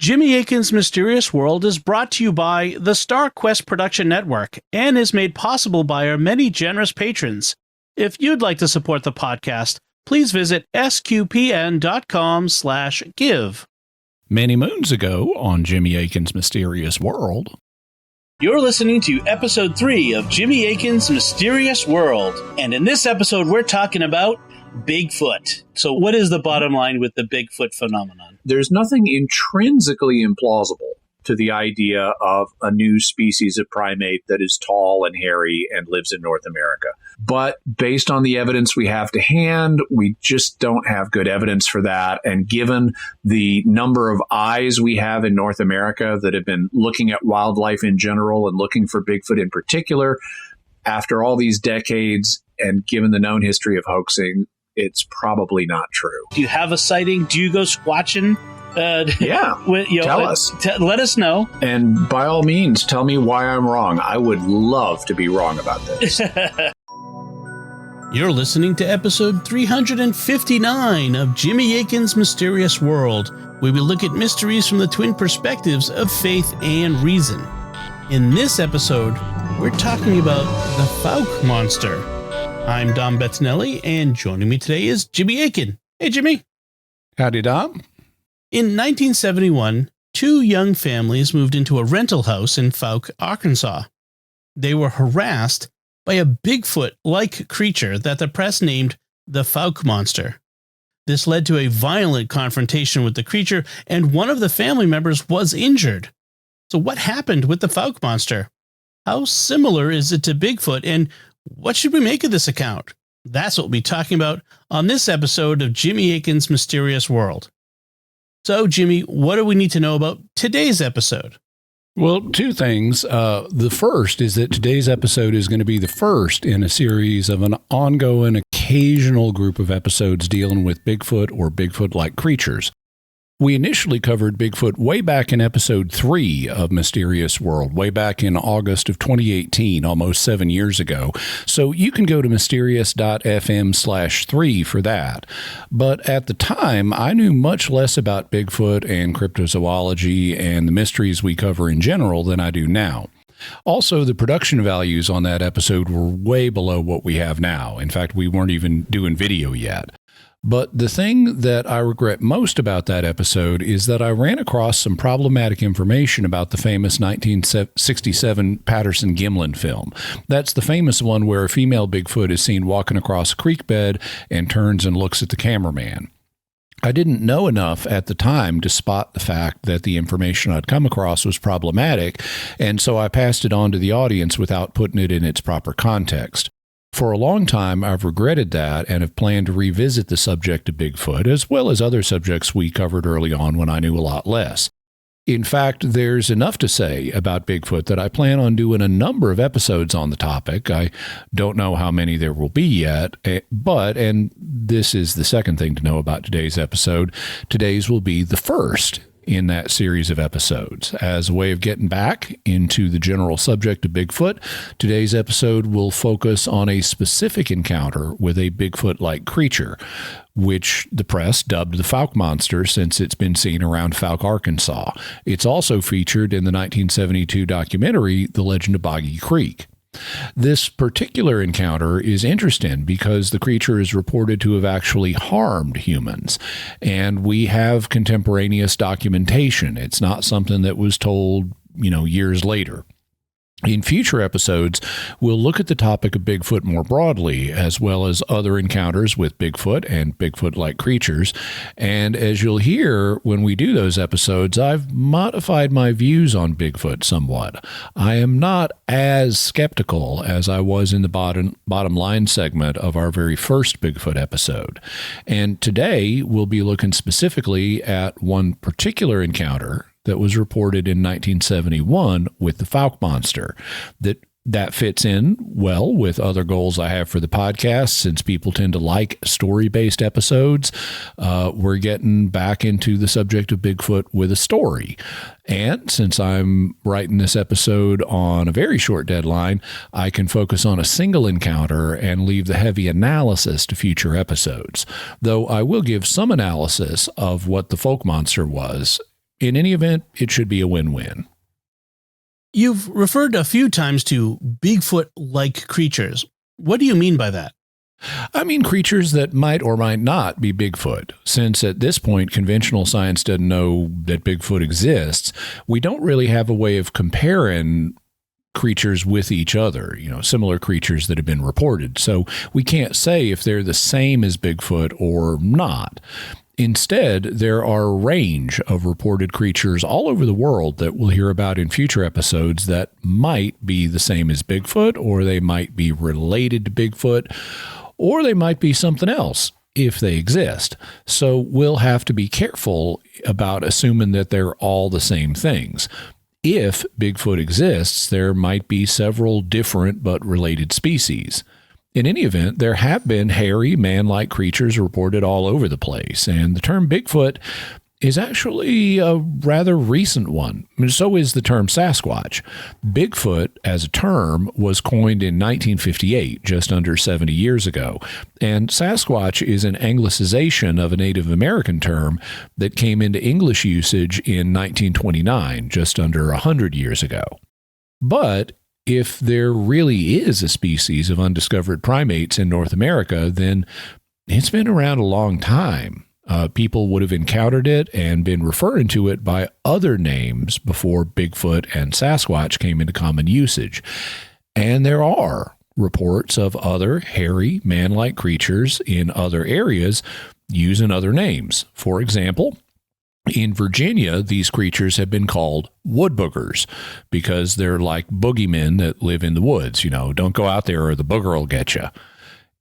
Jimmy Akin's Mysterious World is brought to you by the Star Quest Production Network and is made possible by our many generous patrons. If you'd like to support the podcast, please visit sqpn.com/give. Many moons ago on Jimmy Akin's Mysterious World. You're listening to episode 3 of Jimmy Akin's Mysterious World. And in this episode, we're talking about Bigfoot. So what is the bottom line with the Bigfoot phenomenon? There's nothing intrinsically implausible to the idea of a new species of primate that is tall and hairy and lives in North America. But based on the evidence we have to hand, we just don't have good evidence for that. And given the number of eyes we have in North America that have been looking at wildlife in general and looking for Bigfoot in particular, after all these decades and given the known history of hoaxing, it's probably not true. Do you have a sighting? Do you go squatching? Yeah. Tell us. Let us know. And by all means, tell me why I'm wrong. I would love to be wrong about this. You're listening to episode 359 of Jimmy Akin's Mysterious World, where we look at mysteries from the twin perspectives of faith and reason. In this episode, we're talking about the Fouke monster. I'm Dom Bettinelli, and joining me today is Jimmy Akin. Hey, Jimmy. Howdy, Dom. In 1971, two young families moved into a rental house in Fouke, Arkansas. They were harassed by a Bigfoot-like creature that the press named the Fouke monster. This led to a violent confrontation with the creature, and one of the family members was injured. So what happened with the Fouke monster? How similar is it to Bigfoot, and what should we make of this account? That's what we'll be talking about on this episode of Jimmy Akin's Mysterious World. So, Jimmy, what do we need to know about today's episode? Well, two things. The first is that today's episode is going to be the first in a series of an ongoing, occasional group of episodes dealing with Bigfoot or Bigfoot-like creatures. We initially covered Bigfoot way back in episode 3 of Mysterious World, way back in August of 2018, almost 7 years ago. So you can go to mysterious.fm/3 for that. But at the time, I knew much less about Bigfoot and cryptozoology and the mysteries we cover in general than I do now. Also, the production values on that episode were way below what we have now. In fact, we weren't even doing video yet. But the thing that I regret most about that episode is that I ran across some problematic information about the famous 1967 Patterson-Gimlin film. That's the famous one where a female Bigfoot is seen walking across a creek bed and turns and looks at the cameraman. I didn't know enough at the time to spot the fact that the information I'd come across was problematic, and so I passed it on to the audience without putting it in its proper context. For a long time, I've regretted that and have planned to revisit the subject of Bigfoot, as well as other subjects we covered early on when I knew a lot less. In fact, there's enough to say about Bigfoot that I plan on doing a number of episodes on the topic. I don't know how many there will be yet, but, and this is the second thing to know about today's episode, today's will be the first in that series of episodes. As a way of getting back into the general subject of Bigfoot, today's episode will focus on a specific encounter with a Bigfoot-like creature, which the press dubbed the Fouke monster since it's been seen around Fouke, Arkansas. It's also featured in the 1972 documentary, The Legend of Boggy Creek. This particular encounter is interesting because the creature is reported to have actually harmed humans, and we have contemporaneous documentation. It's not something that was told, years later. In future episodes, we'll look at the topic of Bigfoot more broadly, as well as other encounters with Bigfoot and Bigfoot-like creatures. And as you'll hear when we do those episodes, I've modified my views on Bigfoot somewhat. I am not as skeptical as I was in the bottom line segment of our very first Bigfoot episode. And today, we'll be looking specifically at one particular encounter that was reported in 1971 with the Fouke monster. That fits in well with other goals I have for the podcast. Since people tend to like story-based episodes, we're getting back into the subject of Bigfoot with a story. And since I'm writing this episode on a very short deadline, I can focus on a single encounter and leave the heavy analysis to future episodes. Though I will give some analysis of what the Fouke monster was In any event, it should be a win-win. You've referred a few times to Bigfoot-like creatures. What do you mean by that? I mean creatures that might or might not be Bigfoot. Since at this point, conventional science doesn't know that Bigfoot exists, we don't really have a way of comparing creatures with each other, similar creatures that have been reported. So we can't say if they're the same as Bigfoot or not. Instead, there are a range of reported creatures all over the world that we'll hear about in future episodes that might be the same as Bigfoot, or they might be related to Bigfoot, or they might be something else if they exist. So we'll have to be careful about assuming that they're all the same things. If Bigfoot exists, there might be several different but related species. In any event, there have been hairy, man-like creatures reported all over the place, and the term Bigfoot is actually a rather recent one. So is the term Sasquatch. Bigfoot, as a term, was coined in 1958, just under 70 years ago, and Sasquatch is an anglicization of a Native American term that came into English usage in 1929, just under 100 years ago. But if there really is a species of undiscovered primates in North America, then it's been around a long time. People would have encountered it and been referring to it by other names before Bigfoot and Sasquatch came into common usage. And there are reports of other hairy, man-like creatures in other areas using other names. For example, in Virginia, these creatures have been called wood boogers because they're like boogeymen that live in the woods. Don't go out there or the booger will get you.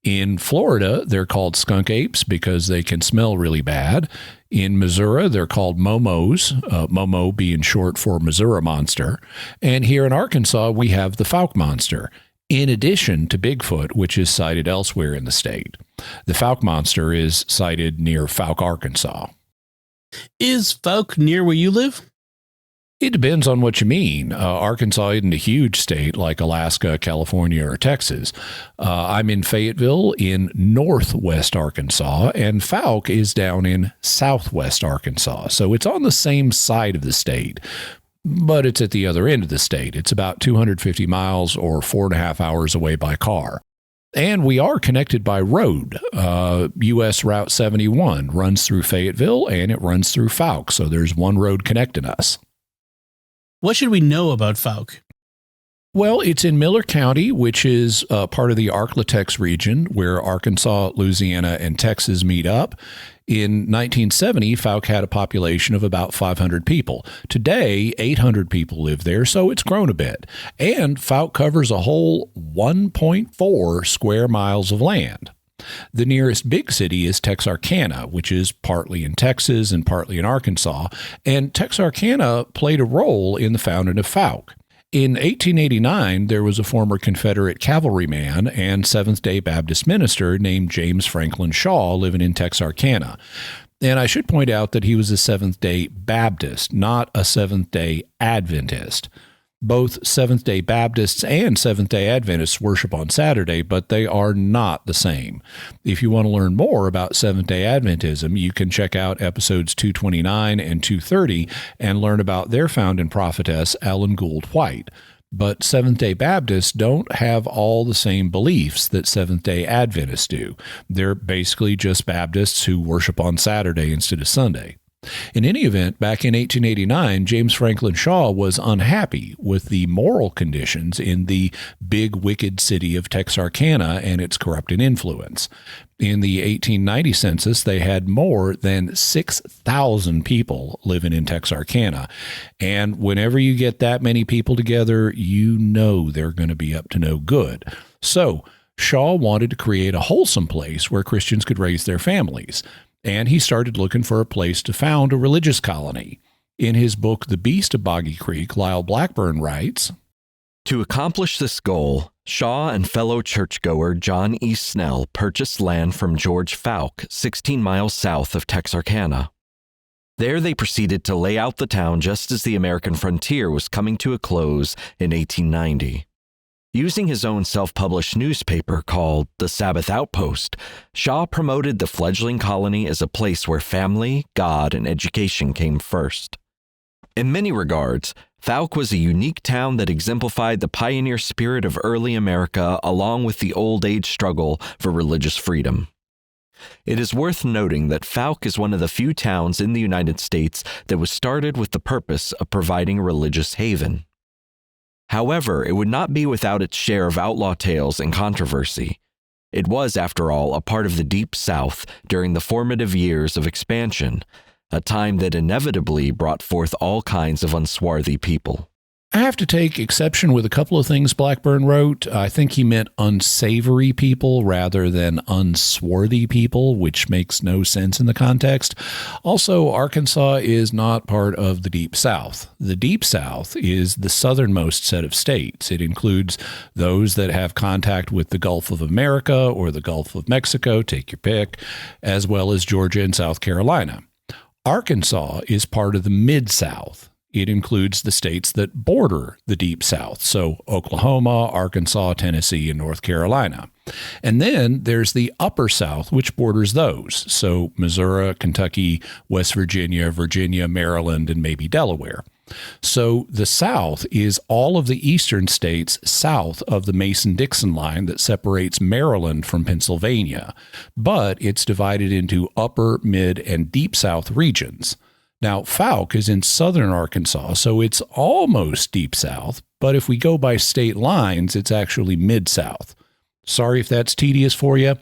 In Florida, they're called skunk apes because they can smell really bad. In Missouri, they're called momos, momo being short for Missouri monster. And here in Arkansas, we have the Fouke monster, in addition to Bigfoot, which is sighted elsewhere in the state. The Fouke monster is sighted near Fouke, Arkansas. Is Fouke near where you live? It depends on what you mean. Arkansas isn't a huge state like Alaska, California, or Texas. I'm in Fayetteville in northwest Arkansas, and Fouke is down in southwest Arkansas. So it's on the same side of the state, but it's at the other end of the state. It's about 250 miles or 4.5 hours away by car. And we are connected by road. U.S. Route 71 runs through Fayetteville, and it runs through Fouke. So there's one road connecting us. What should we know about Fouke? Well, it's in Miller County, which is part of the Arklatex region where Arkansas, Louisiana, and Texas meet up. In 1970, Fouke had a population of about 500 people. Today, 800 people live there, so it's grown a bit. And Fouke covers a whole 1.4 square miles of land. The nearest big city is Texarkana, which is partly in Texas and partly in Arkansas, and Texarkana played a role in the founding of Fouke. In 1889, there was a former Confederate cavalryman and Seventh-day Baptist minister named James Franklin Shaw living in Texarkana. And I should point out that he was a Seventh-day Baptist, not a Seventh-day Adventist. Both Seventh-day Baptists and Seventh-day Adventists worship on Saturday, but they are not the same. If you want to learn more about Seventh-day Adventism, you can check out episodes 229 and 230 and learn about their founding prophetess, Ellen Gould White. But Seventh-day Baptists don't have all the same beliefs that Seventh-day Adventists do. They're basically just Baptists who worship on Saturday instead of Sunday. In any event, back in 1889, James Franklin Shaw was unhappy with the moral conditions in the big, wicked city of Texarkana and its corrupting influence. In the 1890 census, they had more than 6,000 people living in Texarkana. And whenever you get that many people together, you know they're going to be up to no good. So Shaw wanted to create a wholesome place where Christians could raise their families. And he started looking for a place to found a religious colony. In his book, The Beast of Boggy Creek, Lyle Blackburn writes, To accomplish this goal, Shaw and fellow churchgoer John E. Snell purchased land from George Fouke, 16 miles south of Texarkana. There they proceeded to lay out the town just as the American frontier was coming to a close in 1890. Using his own self-published newspaper called The Sabbath Outpost, Shaw promoted the fledgling colony as a place where family, God, and education came first. In many regards, Fouke was a unique town that exemplified the pioneer spirit of early America along with the old age struggle for religious freedom. It is worth noting that Fouke is one of the few towns in the United States that was started with the purpose of providing a religious haven. However, it would not be without its share of outlaw tales and controversy. It was, after all, a part of the Deep South during the formative years of expansion, a time that inevitably brought forth all kinds of unswarthy people. I have to take exception with a couple of things Blackburn wrote. I think he meant unsavory people rather than unswarthy people, which makes no sense in the context. Also, Arkansas is not part of the Deep South. The Deep South is the southernmost set of states. It includes those that have contact with the Gulf of America or the Gulf of Mexico, take your pick, as well as Georgia and South Carolina. Arkansas is part of the Mid-South. It includes the states that border the Deep South, so Oklahoma, Arkansas, Tennessee, and North Carolina. And then there's the Upper South, which borders those, so Missouri, Kentucky, West Virginia, Virginia, Maryland, and maybe Delaware. So the South is all of the eastern states south of the Mason-Dixon line that separates Maryland from Pennsylvania, but it's divided into Upper, Mid, and Deep South regions. Now, Fouke is in southern Arkansas, so it's almost Deep South, but if we go by state lines, it's actually Mid-South. Sorry if that's tedious for you,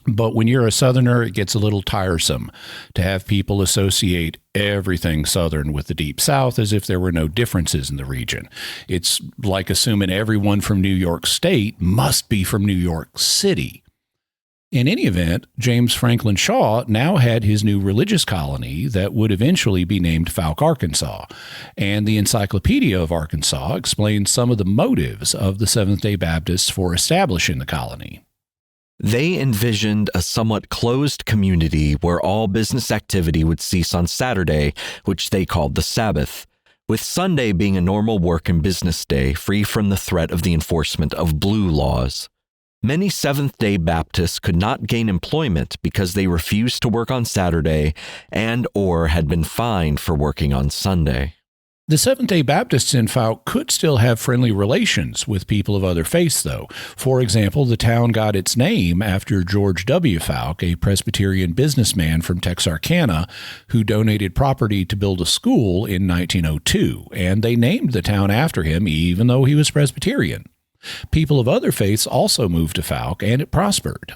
but when you're a southerner, it gets a little tiresome to have people associate everything southern with the Deep South as if there were no differences in the region. It's like assuming everyone from New York State must be from New York City. In any event, James Franklin Shaw now had his new religious colony that would eventually be named Fouke, Arkansas, and the Encyclopedia of Arkansas explains some of the motives of the Seventh-day Baptists for establishing the colony. They envisioned a somewhat closed community where all business activity would cease on Saturday, which they called the Sabbath, with Sunday being a normal work and business day free from the threat of the enforcement of blue laws. Many Seventh-day Baptists could not gain employment because they refused to work on Saturday and/or had been fined for working on Sunday. The Seventh-day Baptists in Fouke could still have friendly relations with people of other faiths, though. For example, the town got its name after George W. Fouke, a Presbyterian businessman from Texarkana who donated property to build a school in 1902, and they named the town after him even though he was Presbyterian. People of other faiths also moved to Fouke, and it prospered.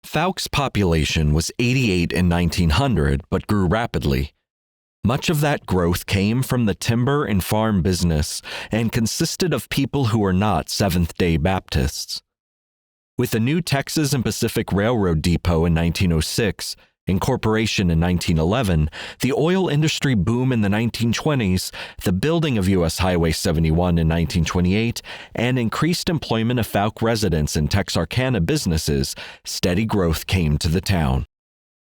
Fouke's population was 88 in 1900, but grew rapidly. Much of that growth came from the timber and farm business and consisted of people who were not Seventh-day Baptists. With the new Texas and Pacific Railroad depot in 1906, incorporation in 1911, the oil industry boom in the 1920s, the building of U.S. Highway 71 in 1928, and increased employment of Fouke residents and Texarkana businesses, steady growth came to the town.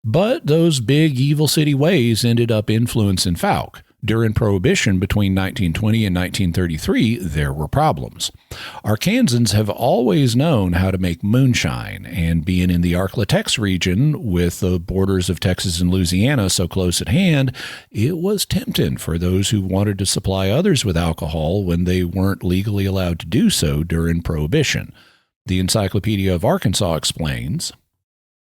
But those big evil city ways ended up influencing Fouke. During Prohibition between 1920 and 1933, there were problems. Arkansans have always known how to make moonshine, and being in the Arklatex region with the borders of Texas and Louisiana so close at hand, it was tempting for those who wanted to supply others with alcohol when they weren't legally allowed to do so during Prohibition. The Encyclopedia of Arkansas explains,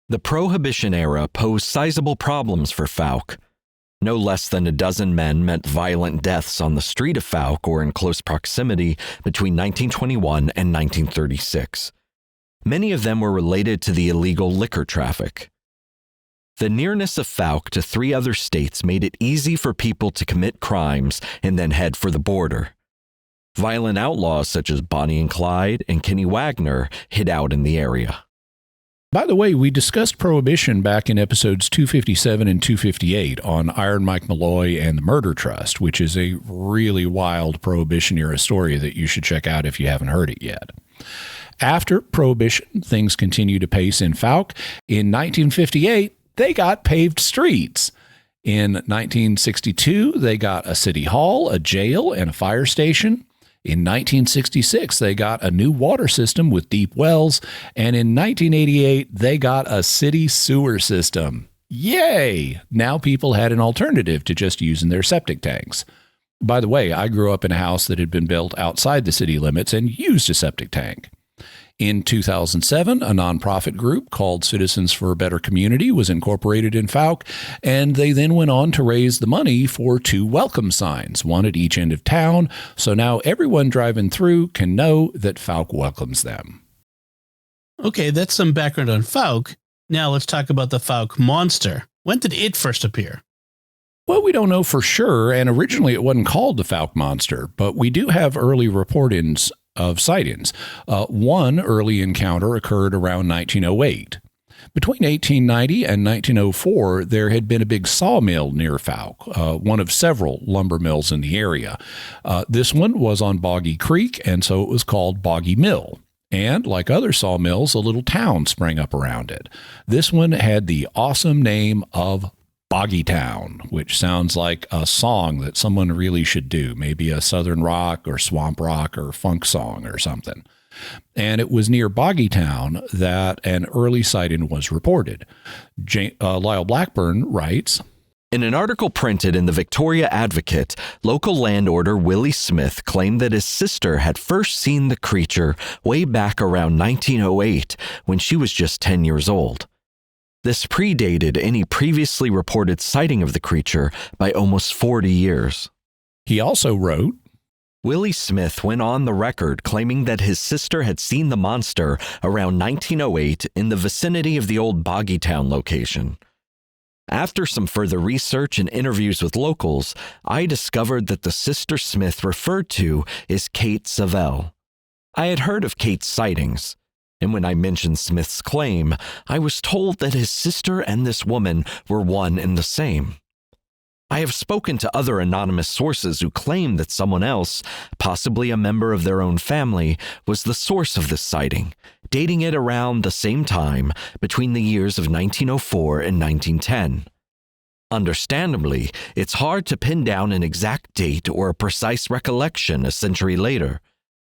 The Prohibition era posed sizable problems for Fouke. No less than a dozen men met violent deaths on the street of Fouke or in close proximity between 1921 and 1936. Many of them were related to the illegal liquor traffic. The nearness of Fouke to 3 other states made it easy for people to commit crimes and then head for the border. Violent outlaws such as Bonnie and Clyde and Kenny Wagner hid out in the area. By the way, we discussed Prohibition back in episodes 257 and 258 on Iron Mike Malloy and the Murder Trust, which is a really wild Prohibition-era story that you should check out if you haven't heard it yet. After Prohibition, things continue to pace in Fouke. In 1958, they got paved streets. In 1962, they got a city hall, a jail, and a fire station. In 1966, they got a new water system with deep wells, and in 1988, they got a city sewer system. Yay! Now people had an alternative to just using their septic tanks. By the way, I grew up in a house that had been built outside the city limits and used a septic tank. In 2007, a nonprofit group called Citizens for a Better Community was incorporated in Fouke, and they then went on to raise the money for 2 welcome signs, one at each end of town, so now everyone driving through can know that Fouke welcomes them. Okay, that's some background on Fouke. Now let's talk about the Fouke monster. When did it first appear? Well, we don't know for sure, and originally it wasn't called the Fouke monster, but we do have early reportings of sightings. One early encounter occurred around 1908. Between 1890 and 1904, there had been a big sawmill near Fouke, one of several lumber mills in the area. This one was on Boggy Creek, and so it was called Boggy Mill. And like other sawmills, a little town sprang up around it. This one had the awesome name of Boggy Town, which sounds like a song that someone really should do, maybe a southern rock or swamp rock or funk song or something. And it was near Boggy Town that an early sighting was reported. Lyle Blackburn writes, in an article printed in the Victoria Advocate, local landowner Willie Smith claimed that his sister had first seen the creature way back around 1908 when she was just 10 years old. This predated any previously reported sighting of the creature by almost 40 years. He also wrote, Willie Smith went on the record claiming that his sister had seen the monster around 1908 in the vicinity of the old Boggy Town location. After some further research and interviews with locals, I discovered that the sister Smith referred to is Kate Savell. I had heard of Kate's sightings, and when I mentioned Smith's claim, I was told that his sister and this woman were one and the same. I have spoken to other anonymous sources who claim that someone else, possibly a member of their own family, was the source of this sighting, dating it around the same time between the years of 1904 and 1910. Understandably, it's hard to pin down an exact date or a precise recollection a century later.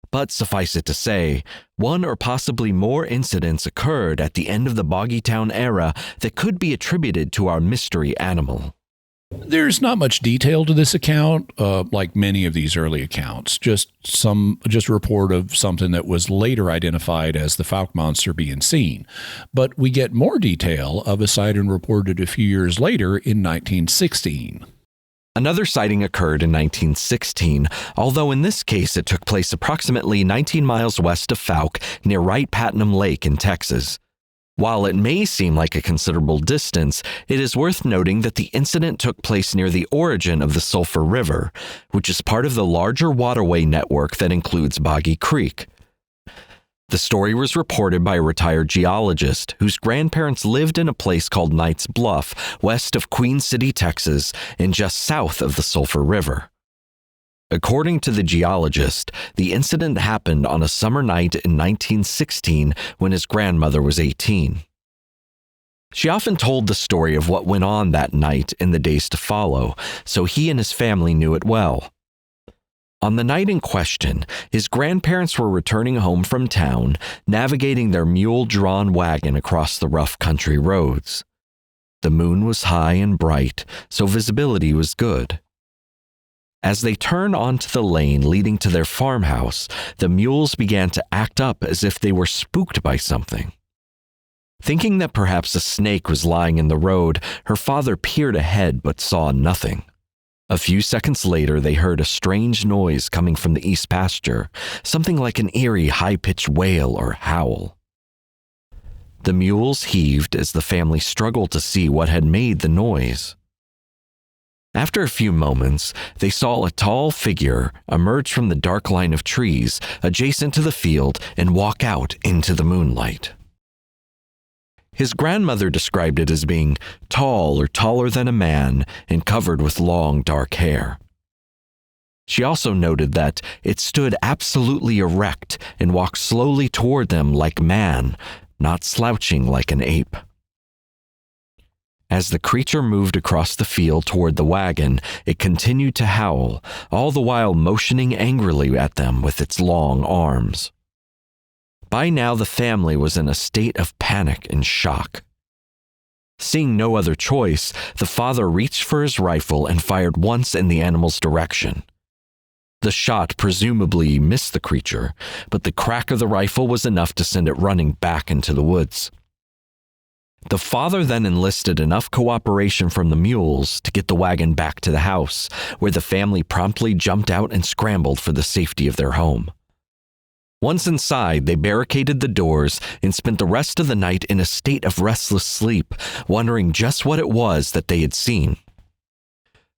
But suffice it to say, one or possibly more incidents occurred at the end of the Boggy Town era that could be attributed to our mystery animal. There's not much detail to this account, like many of these early accounts. Just a report of something that was later identified as the Fouke monster being seen. But we get more detail of a sighting reported a few years later in 1916. Another sighting occurred in 1916, although in this case it took place approximately 19 miles west of Fouke near Wright-Patnam Lake in Texas. While it may seem like a considerable distance, it is worth noting that the incident took place near the origin of the Sulphur River, which is part of the larger waterway network that includes Boggy Creek. The story was reported by a retired geologist whose grandparents lived in a place called Knight's Bluff, west of Queen City, Texas, and just south of the Sulphur River. According to the geologist, the incident happened on a summer night in 1916 when his grandmother was 18. She often told the story of what went on that night in the days to follow, so he and his family knew it well. On the night in question, his grandparents were returning home from town, navigating their mule-drawn wagon across the rough country roads. The moon was high and bright, so visibility was good. As they turned onto the lane leading to their farmhouse, the mules began to act up as if they were spooked by something. Thinking that perhaps a snake was lying in the road, her father peered ahead but saw nothing. A few seconds later, they heard a strange noise coming from the east pasture, something like an eerie, high-pitched wail or howl. The mules heaved as the family struggled to see what had made the noise. After a few moments, they saw a tall figure emerge from the dark line of trees adjacent to the field and walk out into the moonlight. His grandmother described it as being tall or taller than a man and covered with long, dark hair. She also noted that it stood absolutely erect and walked slowly toward them like man, not slouching like an ape. As the creature moved across the field toward the wagon, it continued to howl, all the while motioning angrily at them with its long arms. By now, the family was in a state of panic and shock. Seeing no other choice, the father reached for his rifle and fired once in the animal's direction. The shot presumably missed the creature, but the crack of the rifle was enough to send it running back into the woods. The father then enlisted enough cooperation from the mules to get the wagon back to the house, where the family promptly jumped out and scrambled for the safety of their home. Once inside, they barricaded the doors and spent the rest of the night in a state of restless sleep, wondering just what it was that they had seen.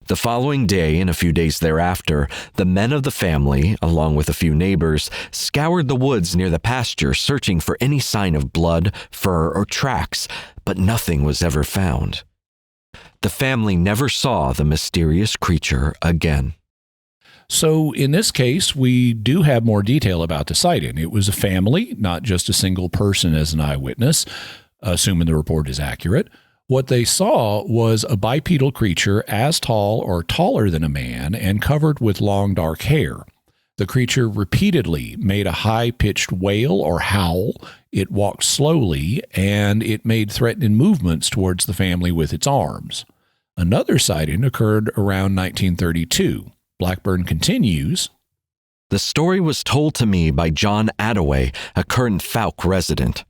The following day and a few days thereafter, the men of the family, along with a few neighbors, scoured the woods near the pasture searching for any sign of blood, fur, or tracks, but nothing was ever found. The family never saw the mysterious creature again. So in this case, we do have more detail about the sighting. It was a family, not just a single person as an eyewitness, assuming the report is accurate. What they saw was a bipedal creature as tall or taller than a man and covered with long dark hair. The creature repeatedly made a high-pitched wail or howl. It walked slowly, and it made threatening movements towards the family with its arms. Another sighting occurred around 1932. Blackburn continues. The story was told to me by John Attaway, a current Fouke resident.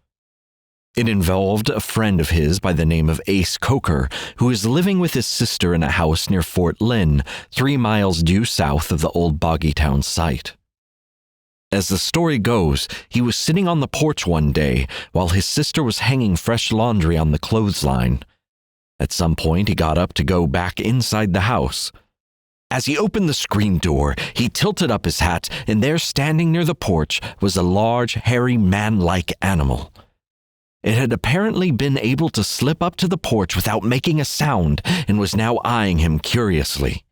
It involved a friend of his by the name of Ace Coker, who is living with his sister in a house near Fort Lynn, 3 miles due south of the old Boggy town site. As the story goes, he was sitting on the porch one day while his sister was hanging fresh laundry on the clothesline. At some point, he got up to go back inside the house. As he opened the screen door, he tilted up his hat, and there standing near the porch was a large, hairy, man-like animal. It had apparently been able to slip up to the porch without making a sound and was now eyeing him curiously.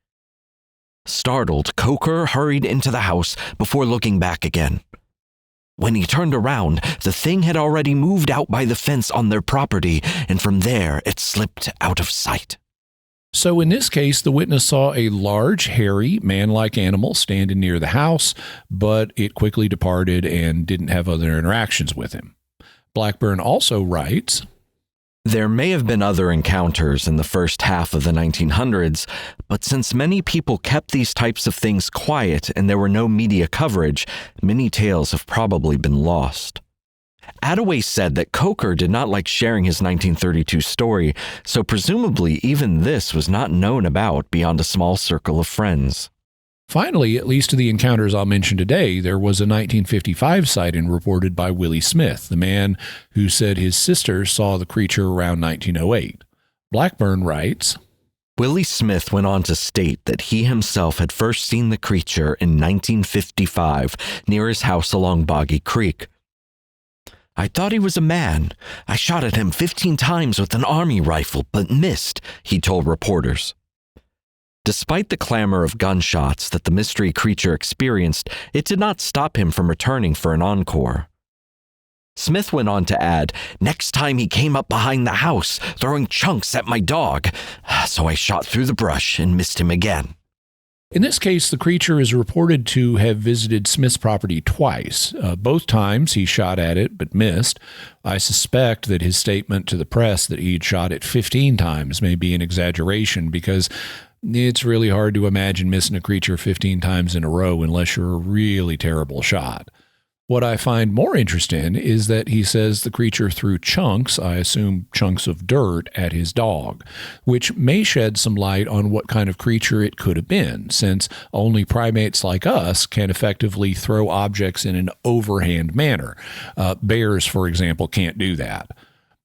Startled, Coker hurried into the house before looking back again. When he turned around, the thing had already moved out by the fence on their property, and from there it slipped out of sight. So in this case, the witness saw a large, hairy, man-like animal standing near the house, but it quickly departed and didn't have other interactions with him. Blackburn also writes, There may have been other encounters in the first half of the 1900s, but since many people kept these types of things quiet and there were no media coverage, many tales have probably been lost. Attaway said that Coker did not like sharing his 1932 story, so presumably even this was not known about beyond a small circle of friends. Finally, at least of the encounters I'll mention today, there was a 1955 sighting reported by Willie Smith, the man who said his sister saw the creature around 1908. Blackburn writes, Willie Smith went on to state that he himself had first seen the creature in 1955 near his house along Boggy Creek. I thought he was a man. I shot at him 15 times with an army rifle, but missed, he told reporters. Despite the clamor of gunshots that the mystery creature experienced, it did not stop him from returning for an encore. Smith went on to add, next time he came up behind the house, throwing chunks at my dog, so I shot through the brush and missed him again. In this case, the creature is reported to have visited Smith's property twice. Both times he shot at it but missed. I suspect that his statement to the press that he had shot it 15 times may be an exaggeration because it's really hard to imagine missing a creature 15 times in a row unless you're a really terrible shot. What I find more interesting is that he says the creature threw chunks, I assume chunks of dirt, at his dog, which may shed some light on what kind of creature it could have been, since only primates like us can effectively throw objects in an overhand manner. Bears, for example, can't do that.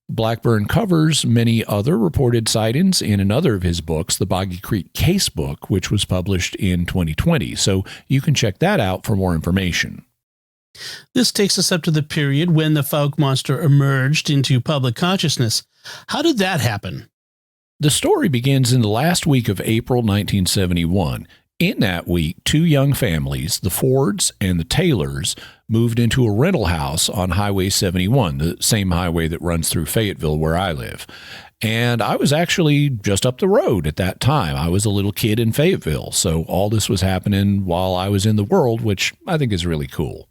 Blackburn covers many other reported sightings in another of his books, the Boggy Creek Case Book, which was published in 2020, so you can check that out for more information. This takes us up to the period when the Fouke monster emerged into public consciousness. How did that happen? The story begins in the last week of April 1971. In that week, 2 young families, the Fords and the Taylors, moved into a rental house on Highway 71, the same highway that runs through Fayetteville where I live. And I was actually just up the road at that time. I was a little kid in Fayetteville, so all this was happening while I was in the world, which I think is really cool.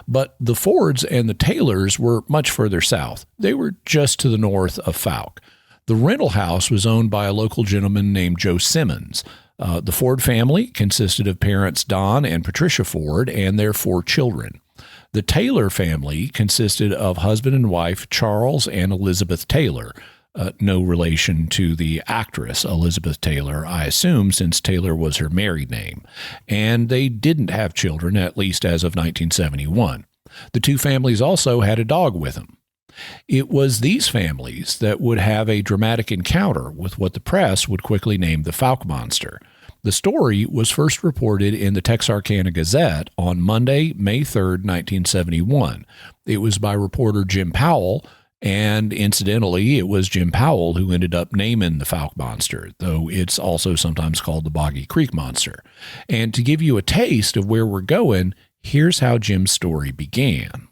But the Fords and the Taylors were much further south. They were just to the north of Fouke. The rental house was owned by a local gentleman named Joe Simmons. The Ford family consisted of parents Don and Patricia Ford and their 4 children. The Taylor family consisted of husband and wife Charles and Elizabeth Taylor, no relation to the actress Elizabeth Taylor, I assume, since Taylor was her married name. And they didn't have children, at least as of 1971. The 2 families also had a dog with them. It was these families that would have a dramatic encounter with what the press would quickly name the Fouke monster. The story was first reported in the Texarkana Gazette on Monday, May 3rd, 1971. It was by reporter Jim Powell, and incidentally, it was Jim Powell who ended up naming the Fouke monster, though it's also sometimes called the Boggy Creek monster. And to give you a taste of where we're going, here's how Jim's story began.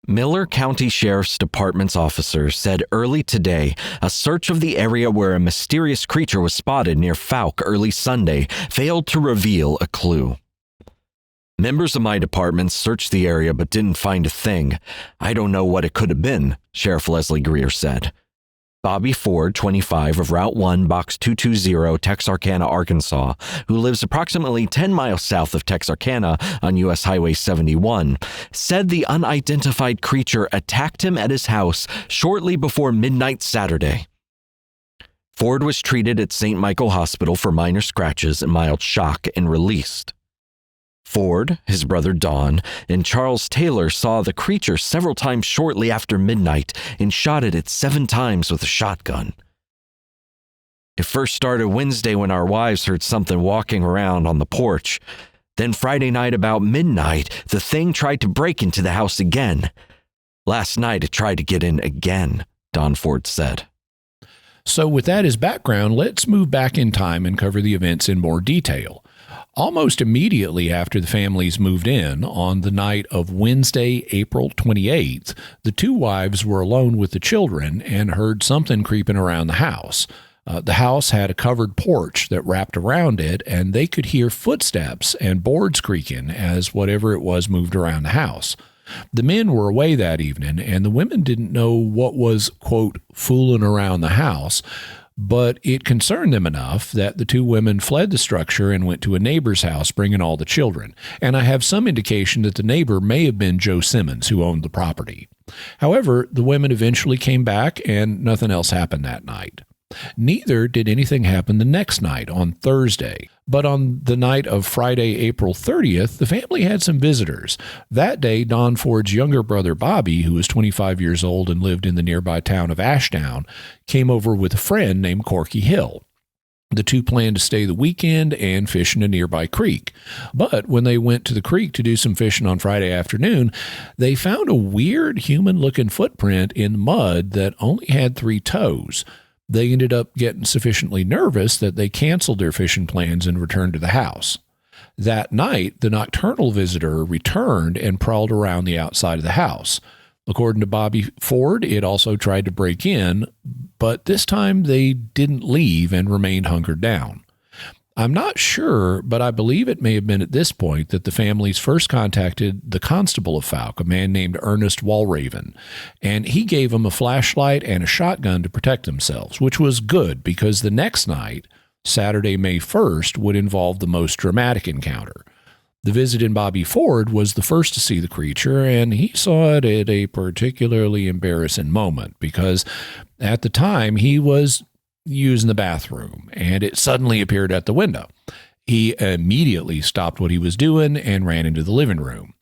Miller County Sheriff's Department's officers said early today a search of the area where a mysterious creature was spotted near Fouke early Sunday failed to reveal a clue. Members of my department searched the area but didn't find a thing. I don't know what it could have been, Sheriff Leslie Greer said. Bobby Ford, 25, of Route 1, Box 220, Texarkana, Arkansas, who lives approximately 10 miles south of Texarkana on U.S. Highway 71, said the unidentified creature attacked him at his house shortly before midnight Saturday. Ford was treated at St. Michael Hospital for minor scratches and mild shock and released. Ford, his brother Don, and Charles Taylor saw the creature several times shortly after midnight and shot at it 7 times with a shotgun. It first started Wednesday when our wives heard something walking around on the porch. Then Friday night about midnight, the thing tried to break into the house again. Last night it tried to get in again, Don Ford said. So with that as background, let's move back in time and cover the events in more detail. Almost immediately after the families moved in, on the night of Wednesday, April 28th, the 2 wives were alone with the children and heard something creeping around the house. The house had a covered porch that wrapped around it, and they could hear footsteps and boards creaking as whatever it was moved around the house. The men were away that evening, and the women didn't know what was, quote, fooling around the house, but it concerned them enough that the 2 women fled the structure and went to a neighbor's house, bringing all the children. And I have some indication that the neighbor may have been Joe Simmons, who owned the property. However, the women eventually came back, and nothing else happened that night. Neither did anything happen the next night, on Thursday. But on the night of Friday, April 30th, the family had some visitors. That day, Don Ford's younger brother, Bobby, who was 25 years old and lived in the nearby town of Ashdown, came over with a friend named Corky Hill. The 2 planned to stay the weekend and fish in a nearby creek. But when they went to the creek to do some fishing on Friday afternoon, they found a weird human-looking footprint in the mud that only had 3 toes. They ended up getting sufficiently nervous that they canceled their fishing plans and returned to the house. That night, the nocturnal visitor returned and prowled around the outside of the house. According to Bobby Ford, it also tried to break in, but this time they didn't leave and remained hunkered down. I'm not sure, but I believe it may have been at this point that the families first contacted the constable of Fouke, a man named Ernest Walraven, and he gave them a flashlight and a shotgun to protect themselves, which was good because the next night, Saturday, May 1st, would involve the most dramatic encounter. The visit in Bobby Ford was the first to see the creature, and he saw it at a particularly embarrassing moment because at the time he was using the bathroom, and it suddenly appeared at the window. He immediately stopped what he was doing and ran into the living room.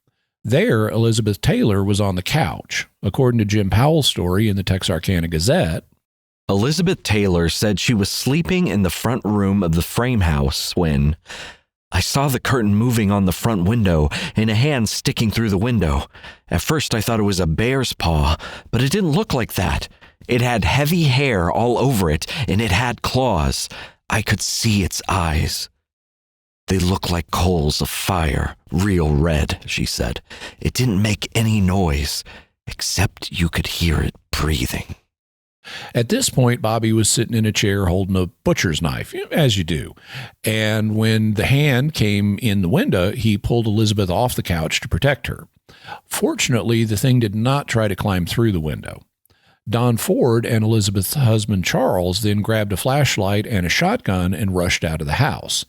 There, Elizabeth Taylor was on the couch. According to Jim Powell's story in the Texarkana Gazette, Elizabeth Taylor said she was sleeping in the front room of the frame house when I saw the curtain moving on the front window and a hand sticking through the window. At first I thought it was a bear's paw, but it didn't look like that. It had heavy hair all over it, and it had claws. I could see its eyes. They looked like coals of fire, real red, she said. It didn't make any noise, except you could hear it breathing. At this point, Bobby was sitting in a chair holding a butcher's knife, as you do. And when the hand came in the window, he pulled Elizabeth off the couch to protect her. Fortunately, the thing did not try to climb through the window. Don Ford and Elizabeth's husband Charles then grabbed a flashlight and a shotgun and rushed out of the house.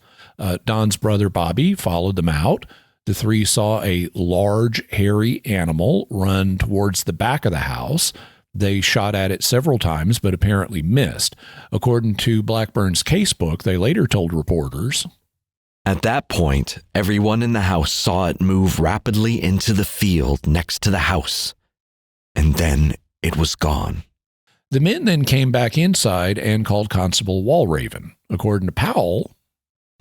Don's brother Bobby followed them out. The three saw a large, hairy animal run towards the back of the house. They shot at it several times, but apparently missed. According to Blackburn's casebook, they later told reporters, "At that point, everyone in the house saw it move rapidly into the field next to the house, and then it was gone." The men then came back inside and called Constable Walraven. According to Powell,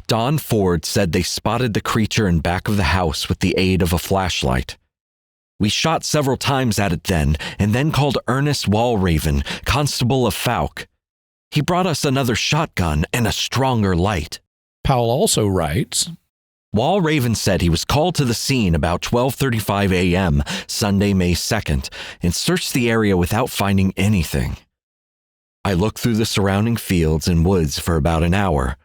Don Ford said they spotted the creature in back of the house with the aid of a flashlight. "We shot several times at it then, and then called Ernest Walraven, Constable of Fouke. He brought us another shotgun and a stronger light." Powell also writes, Walraven said he was called to the scene about 12:35 a.m. Sunday, May 2nd, and searched the area without finding anything. "I looked through the surrounding fields and woods for about an hour.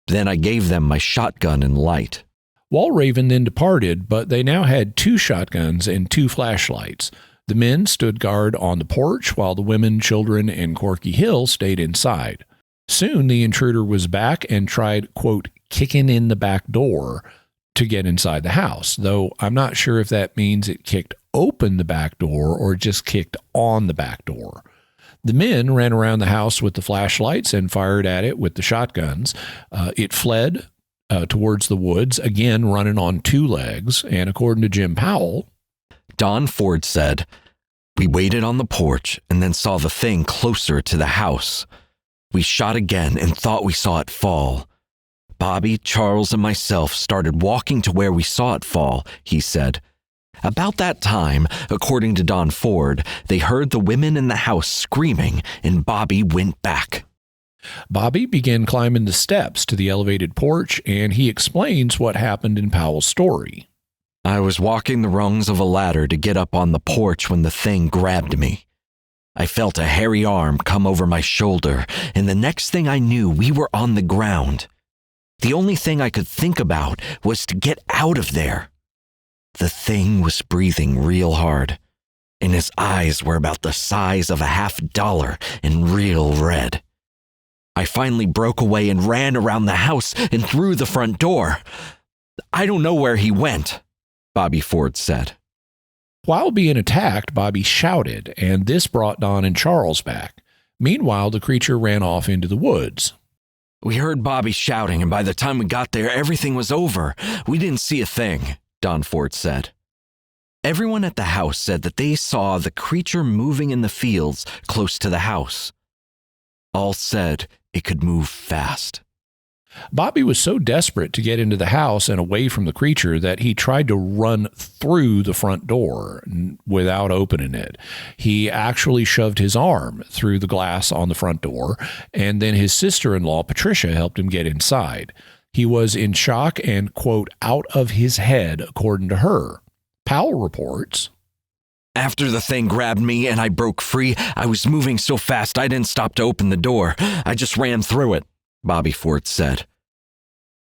Then I gave them my shotgun and light." Walraven then departed, but they now had 2 shotguns and 2 flashlights. The men stood guard on the porch while the women, children, and Corky Hill stayed inside. Soon the intruder was back and tried, quote, kicking in the back door to get inside the house, though I'm not sure if that means it kicked open the back door or just kicked on the back door. The men ran around the house with the flashlights and fired at it with the shotguns. It fled towards the woods, again running on 2 legs, and according to Jim Powell, Don Ford said, "We waited on the porch and then saw the thing closer to the house. We shot again and thought we saw it fall. Bobby, Charles, and myself started walking to where we saw it fall," he said. About that time, according to Don Ford, they heard the women in the house screaming, and Bobby went back. Bobby began climbing the steps to the elevated porch, and he explains what happened in Powell's story. "I was walking the rungs of a ladder to get up on the porch when the thing grabbed me. I felt a hairy arm come over my shoulder, and the next thing I knew, we were on the ground. The only thing I could think about was to get out of there. The thing was breathing real hard, and his eyes were about the size of a $50 and real red. I finally broke away and ran around the house and through the front door. I don't know where he went," Bobby Ford said. While being attacked, Bobby shouted, and this brought Don and Charles back. Meanwhile, the creature ran off into the woods. "We heard Bobby shouting, and by the time we got there, everything was over. We didn't see a thing," Don Ford said. Everyone at the house said that they saw the creature moving in the fields close to the house. All said it could move fast. Bobby was so desperate to get into the house and away from the creature that he tried to run through the front door without opening it. He actually shoved his arm through the glass on the front door, and then his sister-in-law, Patricia, helped him get inside. He was in shock and, quote, out of his head, according to her. Powell reports, "After the thing grabbed me and I broke free, I was moving so fast I didn't stop to open the door. I just ran through it," Bobby Ford said.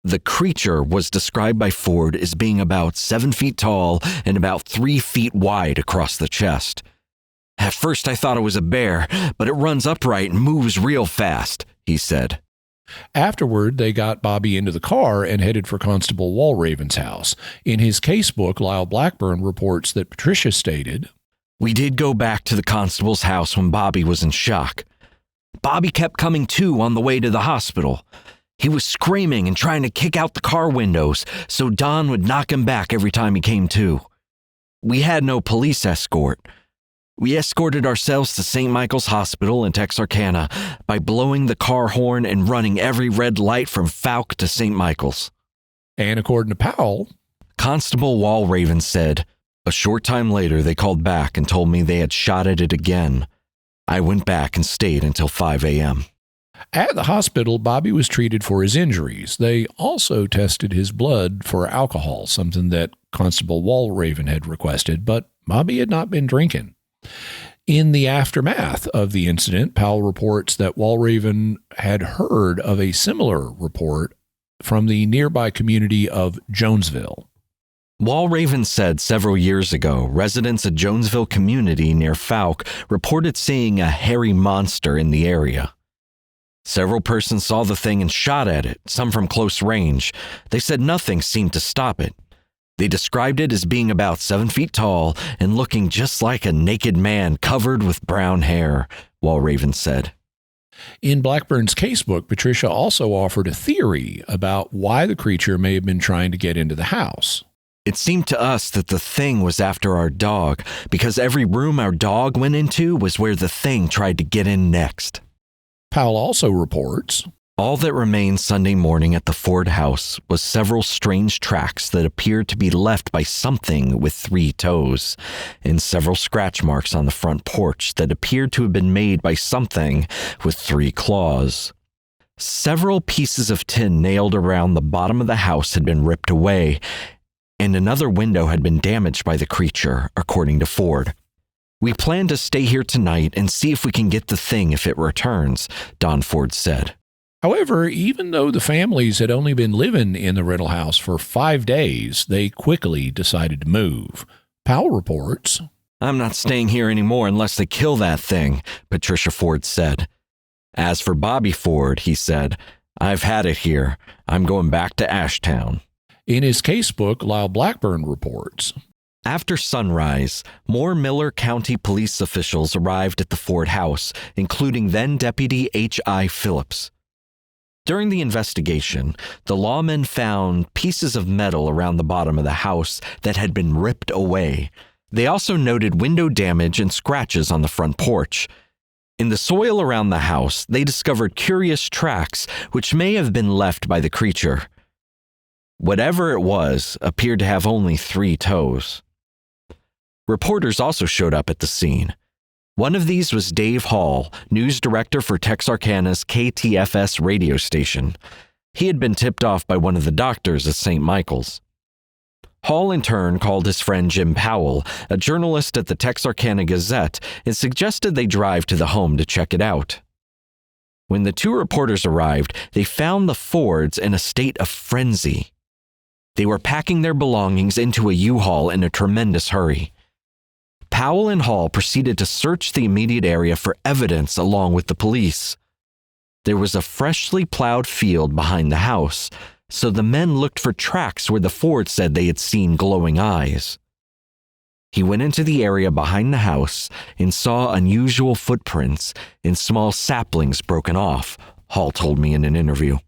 The creature was described by Ford as being about 7 feet tall and about 3 feet wide across the chest. "At first I thought it was a bear, but it runs upright and moves real fast," he said. Afterward, they got Bobby into the car and headed for Constable Walraven's house. In his casebook, Lyle Blackburn reports that Patricia stated, "We did go back to the constable's house when Bobby was in shock. Bobby kept coming to on the way to the hospital. He was screaming and trying to kick out the car windows, so Don would knock him back every time he came to. We had no police escort. We escorted ourselves to St. Michael's Hospital in Texarkana by blowing the car horn and running every red light from Fouke to St. Michael's." And according to Powell, Constable Walraven said, "A short time later, they called back and told me they had shot at it again. I went back and stayed until 5 a.m. At the hospital, Bobby was treated for his injuries. They also tested his blood for alcohol, something that Constable Walraven had requested, but Bobby had not been drinking. In the aftermath of the incident, Powell reports that Walraven had heard of a similar report from the nearby community of Jonesville. Walraven said several years ago, residents of Jonesville community near Fouke reported seeing a hairy monster in the area. Several persons saw the thing and shot at it, some from close range. They said nothing seemed to stop it. They described it as being about 7 feet tall and looking just like a naked man covered with brown hair, Walraven said. In Blackburn's casebook, Patricia also offered a theory about why the creature may have been trying to get into the house. It seemed to us that the thing was after our dog, because every room our dog went into was where the thing tried to get in next. Powell also reports, all that remained Sunday morning at the Ford house was several strange tracks that appeared to be left by something with 3 toes, and several scratch marks on the front porch that appeared to have been made by something with 3 claws. Several pieces of tin nailed around the bottom of the house had been ripped away, and another window had been damaged by the creature, according to Ford. We plan to stay here tonight and see if we can get the thing if it returns, Don Ford said. However, even though the families had only been living in the rental house for 5 days, they quickly decided to move. Powell reports, I'm not staying here anymore unless they kill that thing, Patricia Ford said. As for Bobby Ford, he said, I've had it here. I'm going back to Ashtown. In his casebook, Lyle Blackburn reports, after sunrise, more Miller County police officials arrived at the Ford house, including then-Deputy H.I. Phillips. During the investigation, the lawmen found pieces of metal around the bottom of the house that had been ripped away. They also noted window damage and scratches on the front porch. In the soil around the house, they discovered curious tracks which may have been left by the creature. Whatever it was appeared to have only 3 toes. Reporters also showed up at the scene. One of these was Dave Hall, news director for Texarkana's KTFS radio station. He had been tipped off by one of the doctors at St. Michael's. Hall in turn called his friend Jim Powell, a journalist at the Texarkana Gazette, and suggested they drive to the home to check it out. When the 2 reporters arrived, they found the Fords in a state of frenzy. They were packing their belongings into a U-Haul in a tremendous hurry. Powell and Hall proceeded to search the immediate area for evidence along with the police. There was a freshly plowed field behind the house, so the men looked for tracks where the Fords said they had seen glowing eyes. He went into the area behind the house and saw unusual footprints and small saplings broken off, Hall told me in an interview.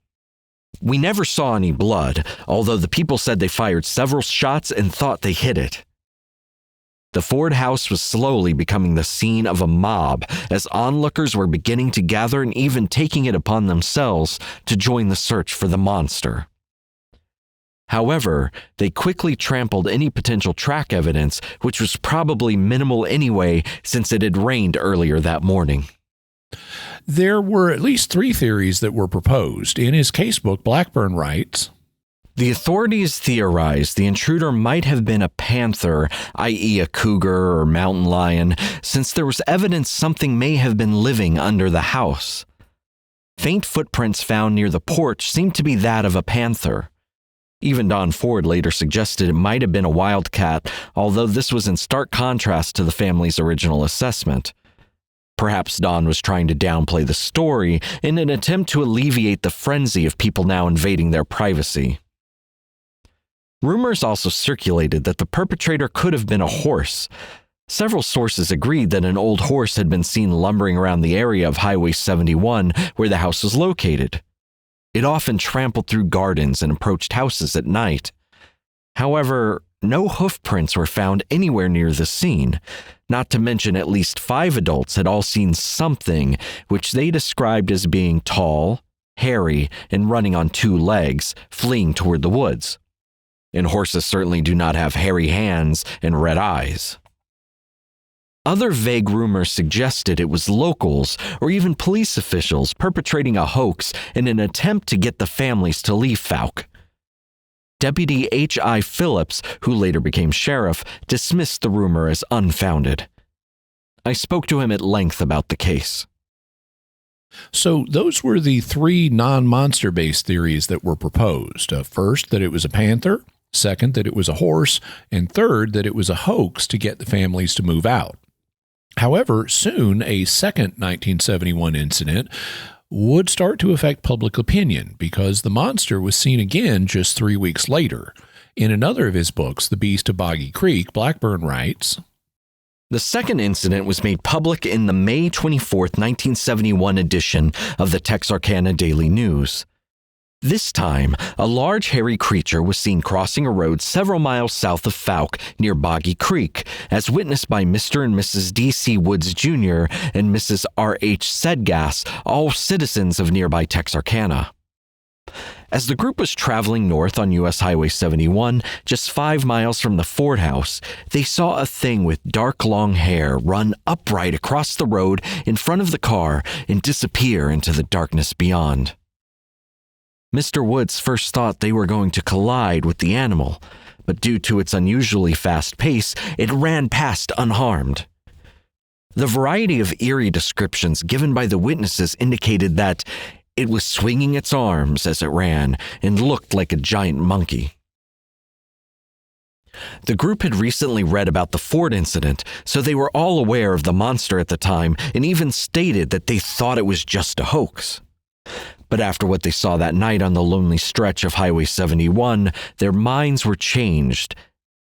We never saw any blood, although the people said they fired several shots and thought they hit it. The Ford house was slowly becoming the scene of a mob as onlookers were beginning to gather and even taking it upon themselves to join the search for the monster. However, they quickly trampled any potential track evidence, which was probably minimal anyway since it had rained earlier that morning. There were at least 3 theories that were proposed. In his casebook, Blackburn writes, the authorities theorized the intruder might have been a panther, i.e. a cougar or mountain lion, since there was evidence something may have been living under the house. Faint footprints found near the porch seemed to be that of a panther. Even Don Ford later suggested it might have been a wildcat, although this was in stark contrast to the family's original assessment. Perhaps Don was trying to downplay the story in an attempt to alleviate the frenzy of people now invading their privacy. Rumors also circulated that the perpetrator could have been a horse. Several sources agreed that an old horse had been seen lumbering around the area of Highway 71 where the house was located. It often trampled through gardens and approached houses at night. However, no hoof prints were found anywhere near the scene, not to mention at least 5 adults had all seen something which they described as being tall, hairy, and running on 2 legs, fleeing toward the woods. And horses certainly do not have hairy hands and red eyes. Other vague rumors suggested it was locals or even police officials perpetrating a hoax in an attempt to get the families to leave Fouke. Deputy H.I. Phillips, who later became sheriff, dismissed the rumor as unfounded. I spoke to him at length about the case. So those were the 3 non-monster-based theories that were proposed. First, that it was a panther. Second, that it was a horse. And third, that it was a hoax to get the families to move out. However, soon a second 1971 incident would start to affect public opinion because the monster was seen again just 3 weeks later. In another of his books, The Beast of Boggy Creek, Blackburn writes, "The second incident was made public in the May 24, 1971 edition of the Texarkana Daily News. This time, a large hairy creature was seen crossing a road several miles south of Fouke near Boggy Creek, as witnessed by Mr. and Mrs. D.C. Woods Jr. and Mrs. R.H. Sedgas, all citizens of nearby Texarkana. As the group was traveling north on U.S. Highway 71, just 5 miles from the Ford house, they saw a thing with dark long hair run upright across the road in front of the car and disappear into the darkness beyond. Mr. Woods first thought they were going to collide with the animal, but due to its unusually fast pace, it ran past unharmed. The variety of eerie descriptions given by the witnesses indicated that it was swinging its arms as it ran and looked like a giant monkey. The group had recently read about the Ford incident, so they were all aware of the monster at the time and even stated that they thought it was just a hoax. But after what they saw that night on the lonely stretch of Highway 71, their minds were changed,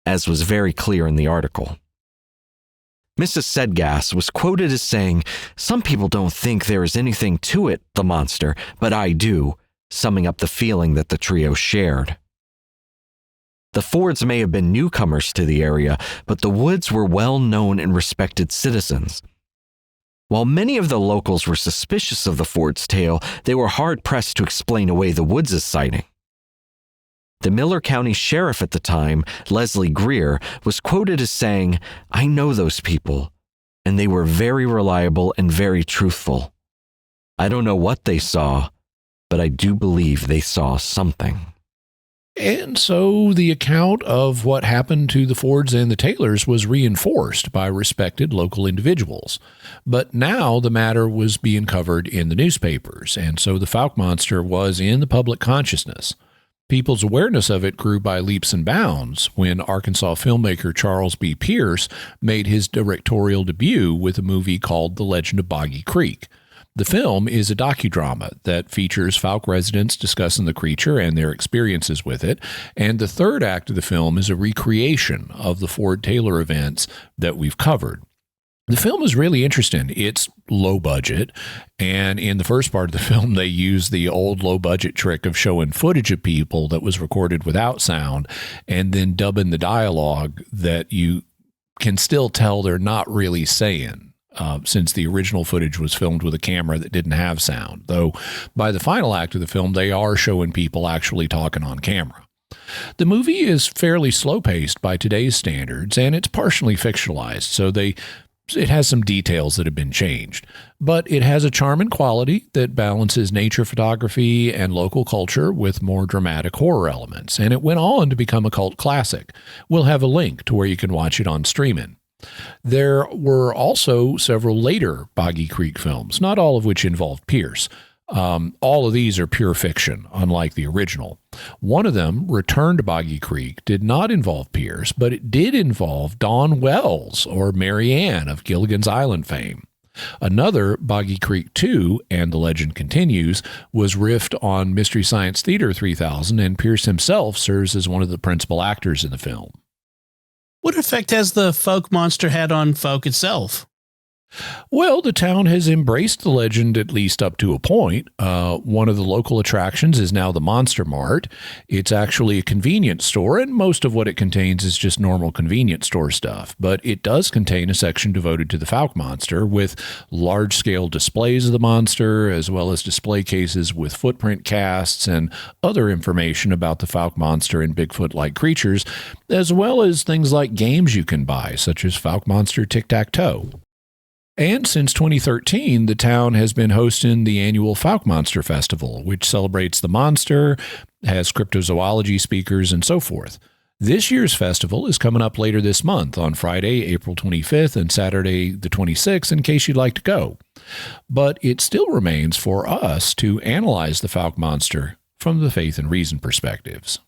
as was very clear in the article. Mrs. Sedgas was quoted as saying, "Some people don't think there is anything to it, the monster, but I do," summing up the feeling that the trio shared. The Fords may have been newcomers to the area, but the Woods were well-known and respected citizens. While many of the locals were suspicious of the Ford's tale, they were hard-pressed to explain away the Woods' sighting. The Miller County Sheriff at the time, Leslie Greer, was quoted as saying, "I know those people, and they were very reliable and very truthful. I don't know what they saw, but I do believe they saw something." And so the account of what happened to the Fords and the Taylors was reinforced by respected local individuals. But now the matter was being covered in the newspapers, and so the Fouke monster was in the public consciousness. People's awareness of it grew by leaps and bounds when Arkansas filmmaker Charles B. Pierce made his directorial debut with a movie called The Legend of Boggy Creek. The film is a docudrama that features Fouke residents discussing the creature and their experiences with it, and the third act of the film is a recreation of the Ford-Taylor events that we've covered. The film is really interesting. It's low budget, and in the first part of the film, they use the old low budget trick of showing footage of people that was recorded without sound and then dubbing the dialogue that you can still tell they're not really saying. Since the original footage was filmed with a camera that didn't have sound, though by the final act of the film, they are showing people actually talking on camera. The movie is fairly slow-paced by today's standards, and it's partially fictionalized, so it has some details that have been changed. But it has a charm and quality that balances nature photography and local culture with more dramatic horror elements, and it went on to become a cult classic. We'll have a link to where you can watch it on streaming. There were also several later Boggy Creek films, not all of which involved Pierce. All of these are pure fiction, unlike the original. One of them, Return to Boggy Creek, did not involve Pierce, but it did involve Dawn Wells, or Mary Ann of Gilligan's Island fame. Another, Boggy Creek 2, and the legend continues, was riffed on Mystery Science Theater 3000, and Pierce himself serves as one of the principal actors in the film. What effect has the Fouke monster had on Fouke itself? Well, the town has embraced the legend at least up to a point. One of the local attractions is now the Monster Mart. It's actually a convenience store, and most of what it contains is just normal convenience store stuff. But it does contain a section devoted to the Fouke monster with large-scale displays of the monster, as well as display cases with footprint casts and other information about the Fouke monster and Bigfoot-like creatures, as well as things like games you can buy, such as Fouke Monster Tic-Tac-Toe. And since 2013, the town has been hosting the annual Fouke Monster Festival, which celebrates the monster, has cryptozoology speakers, and so forth. This year's festival is coming up later this month on Friday, April 25th and Saturday the 26th, in case you'd like to go. But it still remains for us to analyze the Fouke monster from the faith and reason perspectives.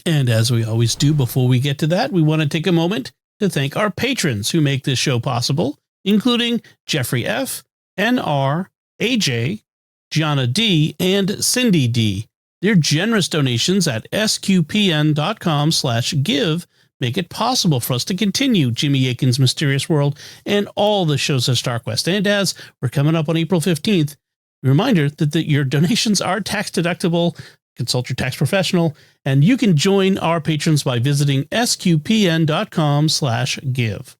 And as we always do before we get to that, we want to take a moment to thank our patrons who make this show possible, including Jeffrey F., NR, AJ, Gianna D., and Cindy D. Their generous donations at sqpn.com/give make it possible for us to continue Jimmy Akin's Mysterious World and all the shows of StarQuest. And as we're coming up on April 15th, a reminder that your donations are tax deductible. Consult your tax professional, and you can join our patrons by visiting sqpn.com/give.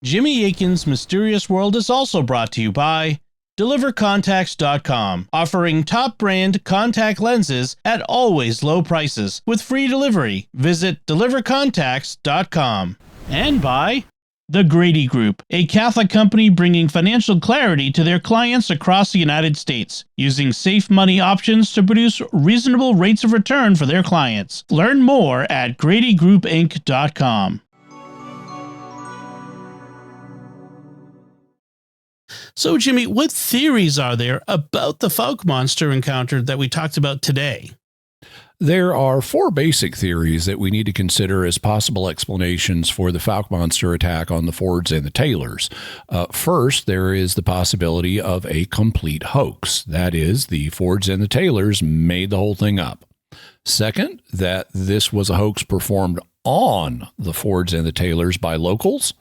Jimmy Akin's Mysterious World is also brought to you by DeliverContacts.com, offering top brand contact lenses at always low prices with free delivery. Visit DeliverContacts.com. And by The Grady Group, a Catholic company bringing financial clarity to their clients across the United States, using safe money options to produce reasonable rates of return for their clients. Learn more at GradyGroupInc.com. So, Jimmy, what theories are there about the Fouke monster encounter that we talked about today? There are 4 basic theories that we need to consider as possible explanations for the Fouke monster attack on the Fords and the Taylors. First, there is the possibility of a complete hoax. That is, the Fords and the Taylors made the whole thing up. Second, that this was a hoax performed on the Fords and the Taylors by locals.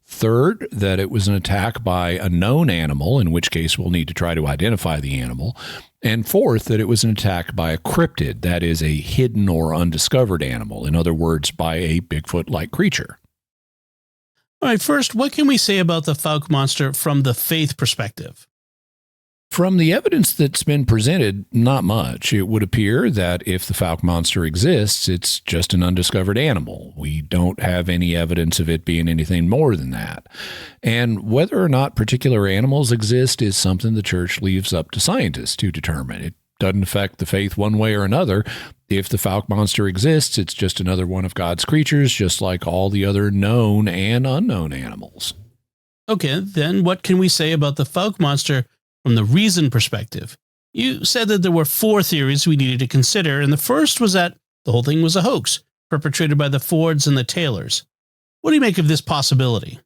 Third, that it was an attack by a known animal, in which case we'll need to try to identify the animal. And fourth, that it was an attack by a cryptid, that is a hidden or undiscovered animal, in other words, by a Bigfoot-like creature. All right, first, what can we say about the Fouke monster from the faith perspective? From the evidence that's been presented, not much. It would appear that if the Fouke monster exists, it's just an undiscovered animal. We don't have any evidence of it being anything more than that. And whether or not particular animals exist is something the church leaves up to scientists to determine. It doesn't affect the faith one way or another. If the Fouke monster exists, it's just another one of God's creatures, just like all the other known and unknown animals. Okay, then what can we say about the Fouke monster from the reason perspective? You said that there were 4 theories we needed to consider, and the first was that the whole thing was a hoax perpetrated by the Fords and the Taylors. What do you make of this possibility?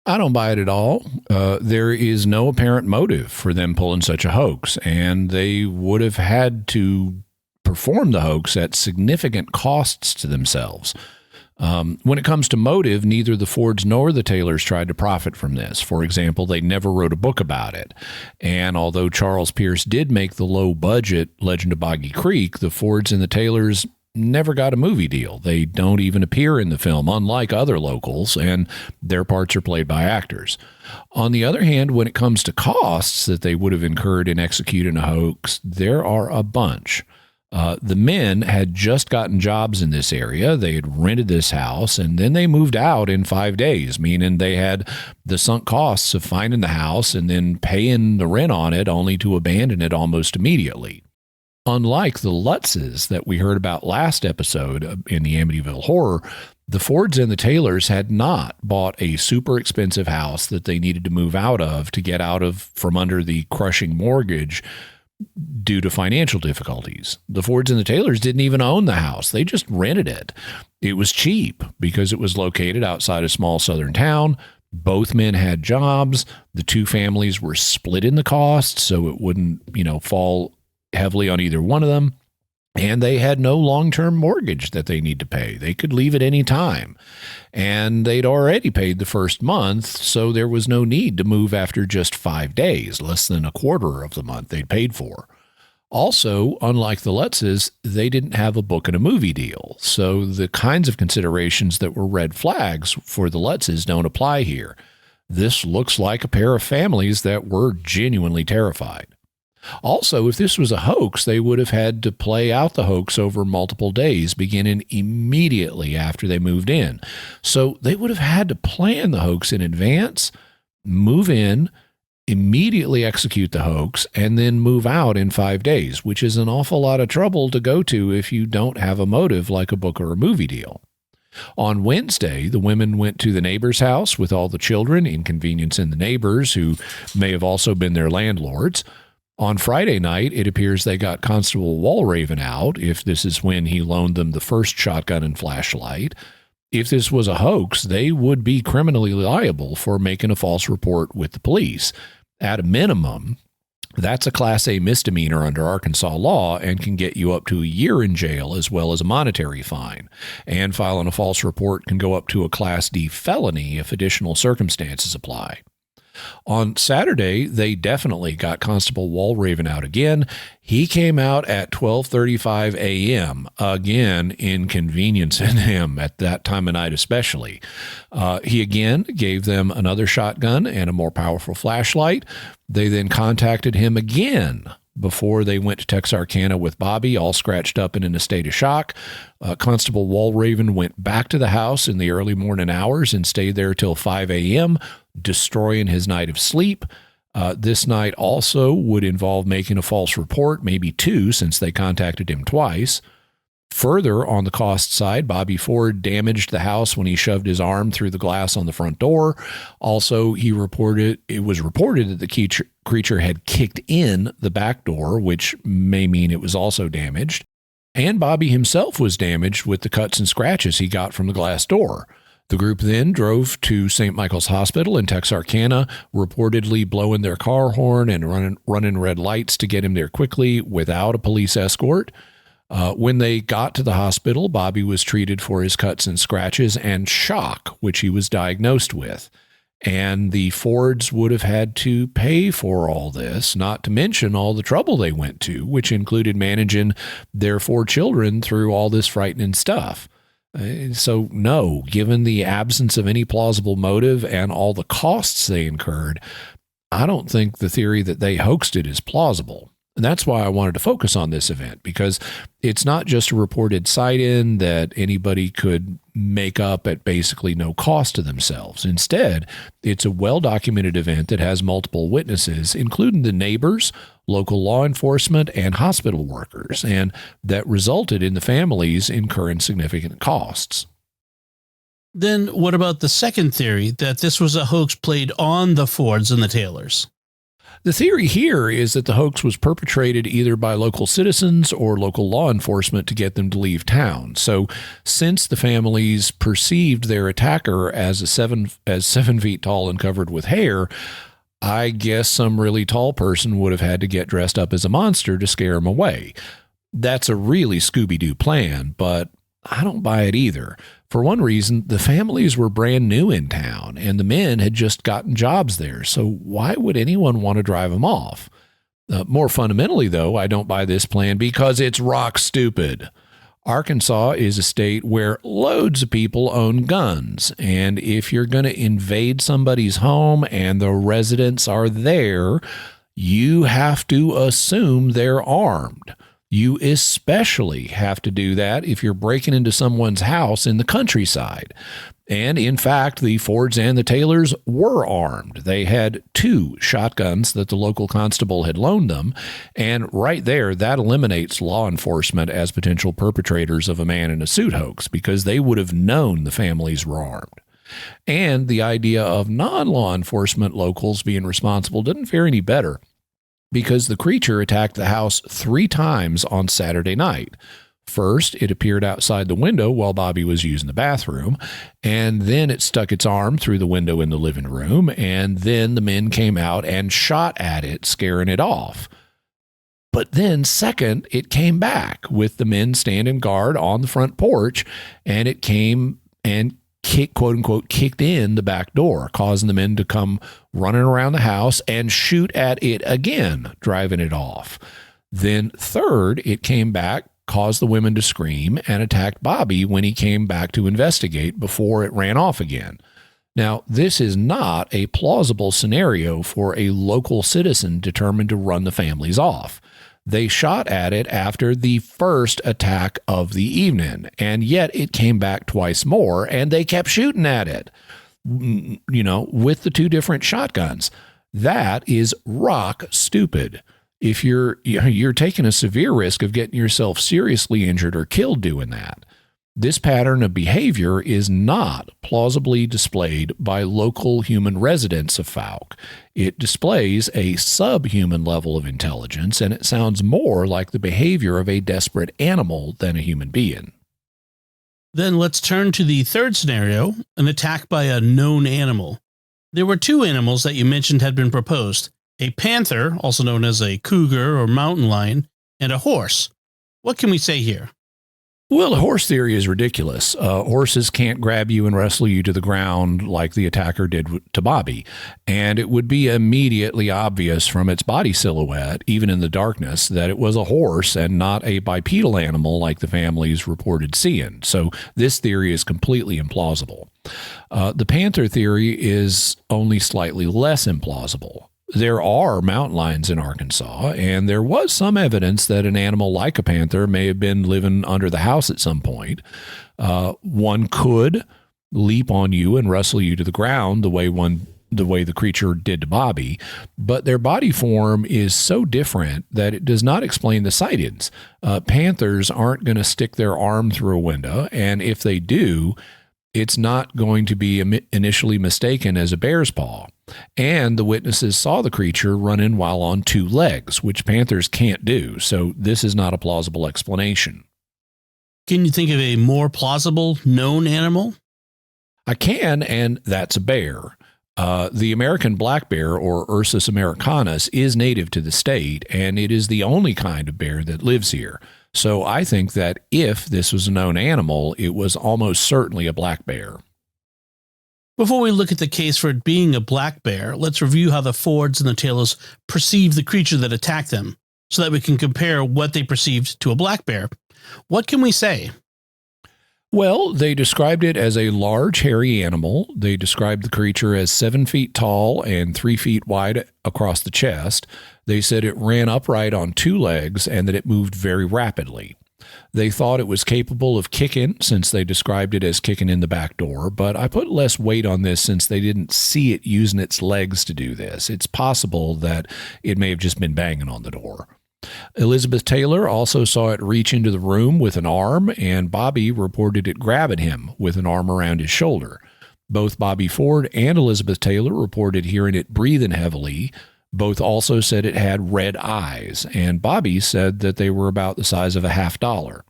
I don't buy it at all. There is no apparent motive for them pulling such a hoax, and they would have had to perform the hoax at significant costs to themselves. When it comes to motive, neither the Fords nor the Taylors tried to profit from this. For example, they never wrote a book about it. And although Charles Pierce did make the low-budget Legend of Boggy Creek, the Fords and the Taylors never got a movie deal. They don't even appear in the film, unlike other locals, and their parts are played by actors. On the other hand, when it comes to costs that they would have incurred in executing a hoax, there are a bunch. The men had just gotten jobs in this area. They had rented this house, and then they moved out in 5 days, meaning they had the sunk costs of finding the house and then paying the rent on it, only to abandon it almost immediately. Unlike the Lutzes that we heard about last episode in the Amityville Horror, the Fords and the Taylors had not bought a super expensive house that they needed to move out of to get out of from under the crushing mortgage due to financial difficulties. The Fords and the Taylors didn't even own the house. They just rented it. It was cheap because it was located outside a small southern town. Both men had jobs. The 2 families were split in the cost, so it wouldn't, fall heavily on either one of them. And they had no long-term mortgage that they need to pay. They could leave at any time. And they'd already paid the first month, so there was no need to move after just 5 days, less than a quarter of the month they'd paid for. Also, unlike the Lutzes, they didn't have a book and a movie deal. So the kinds of considerations that were red flags for the Lutzes don't apply here. This looks like a pair of families that were genuinely terrified. Also, if this was a hoax, they would have had to play out the hoax over multiple days, beginning immediately after they moved in. So they would have had to plan the hoax in advance, move in, immediately execute the hoax, and then move out in 5 days, which is an awful lot of trouble to go to if you don't have a motive like a book or a movie deal. On Wednesday, the women went to the neighbor's house with all the children, inconveniencing the neighbors, who may have also been their landlords. On Friday night, it appears they got Constable Walraven out, if this is when he loaned them the first shotgun and flashlight. If this was a hoax, they would be criminally liable for making a false report with the police. At a minimum, that's a Class A misdemeanor under Arkansas law and can get you up to a year in jail as well as a monetary fine. And filing a false report can go up to a Class D felony if additional circumstances apply. On Saturday, they definitely got Constable Walraven out again. He came out at 12:35 a.m., again inconveniencing him at that time of night especially. He again gave them another shotgun and a more powerful flashlight. They then contacted him again before they went to Texarkana with Bobby, all scratched up and in a state of shock. Constable Walraven went back to the house in the early morning hours and stayed there till 5 a.m., destroying his night of sleep. This night also would involve making a false report, maybe two, since they contacted him twice. Further, on the cost side, Bobby Ford damaged the house when he shoved his arm through the glass on the front door. Also, it was reported that the creature had kicked in the back door, which may mean it was also damaged. And Bobby himself was damaged with the cuts and scratches he got from the glass door. The group then drove to St. Michael's Hospital in Texarkana, reportedly blowing their car horn and running red lights to get him there quickly without a police escort. When they got to the hospital, Bobby was treated for his cuts and scratches and shock, which he was diagnosed with. And the Fords would have had to pay for all this, not to mention all the trouble they went to, which included managing their 4 children through all this frightening stuff. So no, given the absence of any plausible motive and all the costs they incurred, I don't think the theory that they hoaxed it is plausible. And that's why I wanted to focus on this event, because it's not just a reported sight-in that anybody could make up at basically no cost to themselves. Instead, it's a well-documented event that has multiple witnesses, including the neighbors, local law enforcement, and hospital workers, and that resulted in the families incurring significant costs. Then what about the second theory that this was a hoax played on the Fords and the Taylors? The theory here is that the hoax was perpetrated either by local citizens or local law enforcement to get them to leave town. So since the families perceived their attacker as 7 feet tall and covered with hair, I guess some really tall person would have had to get dressed up as a monster to scare him away. That's a really Scooby-Doo plan, but I don't buy it either. For one reason, the families were brand new in town, and the men had just gotten jobs there, so why would anyone want to drive them off? More fundamentally, though, I don't buy this plan because it's rock stupid. Arkansas is a state where loads of people own guns, and if you're going to invade somebody's home and the residents are there, you have to assume they're armed. You especially have to do that if you're breaking into someone's house in the countryside. And in fact, the Fords and the Taylors were armed. They had 2 shotguns that the local constable had loaned them. And right there, that eliminates law enforcement as potential perpetrators of a man in a suit hoax, because they would have known the families were armed. And the idea of non-law enforcement locals being responsible didn't fare any better, because the creature attacked the house 3 times on Saturday night. First, it appeared outside the window while Bobby was using the bathroom, and then it stuck its arm through the window in the living room, and then the men came out and shot at it, scaring it off. But then, second, it came back with the men standing guard on the front porch, and it came and kicked in the back door, causing the men to come running around the house and shoot at it again, driving it off. Then third, it came back, caused the women to scream, and attacked Bobby when he came back to investigate before it ran off again. Now, this is not a plausible scenario for a local citizen determined to run the families off. They shot at it after the first attack of the evening, and yet it came back twice more, and they kept shooting at it, with the 2 different shotguns. That is rock stupid. If you're taking a severe risk of getting yourself seriously injured or killed doing that. This pattern of behavior is not plausibly displayed by local human residents of Fouke. It displays a subhuman level of intelligence, and it sounds more like the behavior of a desperate animal than a human being. Then let's turn to the third scenario, an attack by a known animal. There were two animals that you mentioned had been proposed, a panther, also known as a cougar or mountain lion, and a horse. What can we say here? Well, the horse theory is ridiculous. Horses can't grab you and wrestle you to the ground like the attacker did to Bobby. And it would be immediately obvious from its body silhouette, even in the darkness, that it was a horse and not a bipedal animal like the families reported seeing. So this theory is completely implausible. The panther theory is only slightly less implausible. There are mountain lions in Arkansas, and there was some evidence that an animal like a panther may have been living under the house at some point. One could leap on you and wrestle you to the ground the way the creature did to Bobby, but their body form is so different that it does not explain the sightings. Panthers aren't going to stick their arm through a window, and if they do, it's not going to be initially mistaken as a bear's paw. And the witnesses saw the creature running while on two legs, which panthers can't do. So this is not a plausible explanation. Can you think of a more plausible known animal? I can, and that's a bear. The American black bear, or Ursus americanus, is native to the state, and it is the only kind of bear that lives here. So I think that if this was a known animal, it was almost certainly a black bear. Before we look at the case for it being a black bear, let's review how the Fords and the Taylors perceived the creature that attacked them, so that we can compare what they perceived to a black bear. What can we say? Well, they described it as a large, hairy animal. They described the creature as 7 feet tall and 3 feet wide across the chest. They said it ran upright on two legs and that it moved very rapidly. They thought it was capable of kicking, since they described it as kicking in the back door, but I put less weight on this since they didn't see it using its legs to do this. It's possible that it may have just been banging on the door. Elizabeth Taylor also saw it reach into the room with an arm, and Bobby reported it grabbing him with an arm around his shoulder. Both Bobby Ford and Elizabeth Taylor reported hearing it breathing heavily. Both also said it had red eyes, and Bobby said that they were about the size of a $50.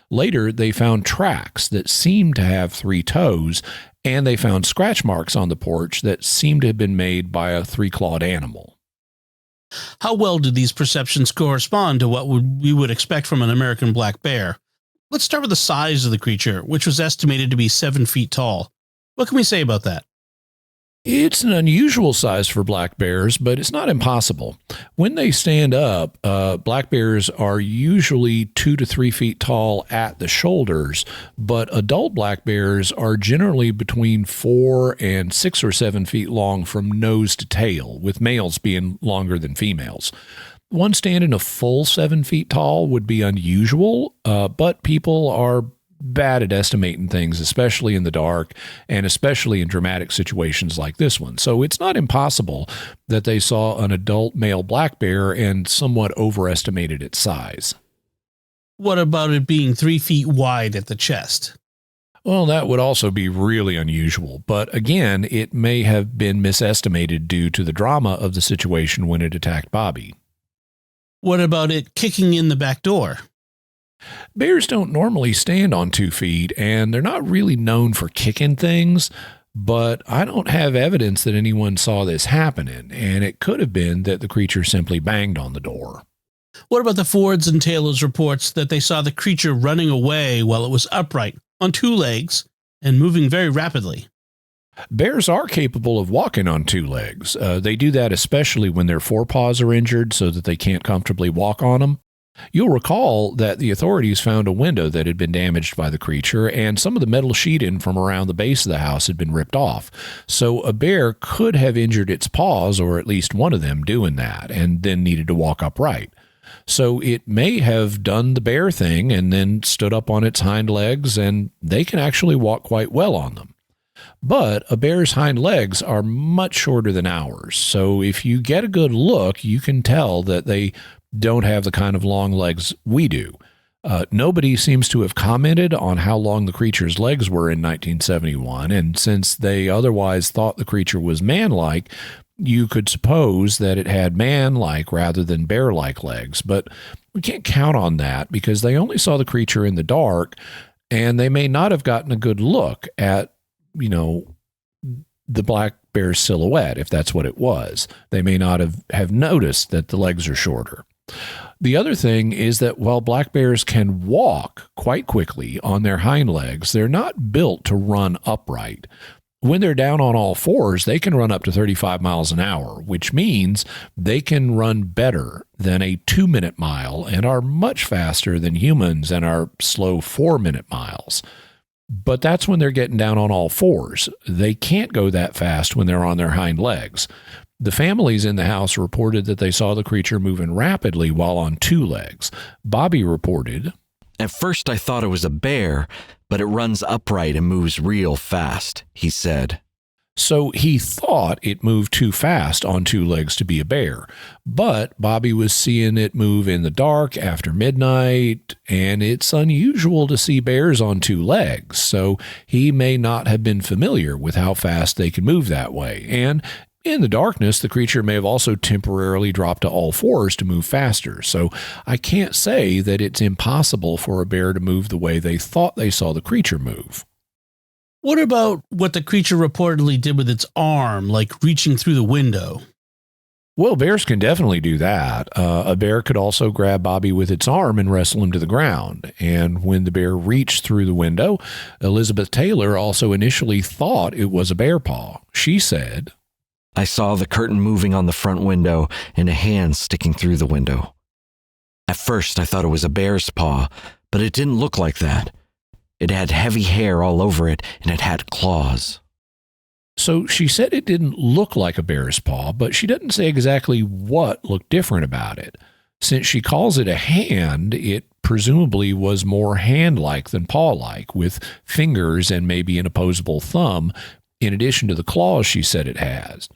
Later, they found tracks that seemed to have 3 toes, and they found scratch marks on the porch that seemed to have been made by a 3-clawed animal. How well did these perceptions correspond to what we would expect from an American black bear? Let's start with the size of the creature, which was estimated to be 7 feet tall. What can we say about that? It's an unusual size for black bears, but it's not impossible. When they stand up, black bears are usually 2 to 3 feet tall at the shoulders, but adult black bears are generally between 4 and 6 or 7 feet long from nose to tail, with males being longer than females. One standing a full 7 feet tall would be unusual, but people are bad at estimating things, especially in the dark and especially in dramatic situations like this one. So it's not impossible that they saw an adult male black bear and somewhat overestimated its size. What about it being 3 feet wide at the chest? Well, that would also be really unusual, but again, it may have been misestimated due to the drama of the situation when it attacked Bobby. What about it kicking in the back door? Bears don't normally stand on 2 feet, and they're not really known for kicking things, but I don't have evidence that anyone saw this happening, and it could have been that the creature simply banged on the door. What about the Fords and Taylors' reports that they saw the creature running away while it was upright, on 2 legs, and moving very rapidly? Bears are capable of walking on 2 legs. They do that especially when their forepaws are injured so that they can't comfortably walk on them. You'll recall that the authorities found a window that had been damaged by the creature, and some of the metal sheeting from around the base of the house had been ripped off. So a bear could have injured its paws, or at least one of them, doing that, and then needed to walk upright. So it may have done the bear thing and then stood up on its hind legs, and they can actually walk quite well on them. But a bear's hind legs are much shorter than ours, so if you get a good look, you can tell that they don't have the kind of long legs we do. Nobody seems to have commented on how long the creature's legs were in 1971, and since they otherwise thought the creature was man-like, you could suppose that it had man-like rather than bear-like legs, but we can't count on that because they only saw the creature in the dark, and they may not have gotten a good look at, the black bear's silhouette, if that's what it was. They may not have noticed that the legs are shorter. The other thing is that while black bears can walk quite quickly on their hind legs, they're not built to run upright. When they're down on all fours, they can run up to 35 miles an hour, which means they can run better than a 2-minute mile and are much faster than humans and our slow 4-minute miles. But that's when they're getting down on all fours. They can't go that fast when they're on their hind legs. The families in the house reported that they saw the creature moving rapidly while on 2 legs. Bobby reported, "At first I thought it was a bear, but it runs upright and moves real fast," he said. So he thought it moved too fast on 2 legs to be a bear. But Bobby was seeing it move in the dark after midnight, and it's unusual to see bears on 2 legs. So he may not have been familiar with how fast they can move that way. And in the darkness, the creature may have also temporarily dropped to all fours to move faster. So I can't say that it's impossible for a bear to move the way they thought they saw the creature move. What about what the creature reportedly did with its arm, like reaching through the window? Well, bears can definitely do that. A bear could also grab Bobby with its arm and wrestle him to the ground. And when the bear reached through the window, Elizabeth Taylor also initially thought it was a bear paw. She said, "I saw the curtain moving on the front window and a hand sticking through the window. At first I thought it was a bear's paw, but it didn't look like that. It had heavy hair all over it, and it had claws." So she said it didn't look like a bear's paw, but she doesn't say exactly what looked different about it. Since she calls it a hand, it presumably was more hand-like than paw-like, with fingers and maybe an opposable thumb, in addition to the claws she said it has.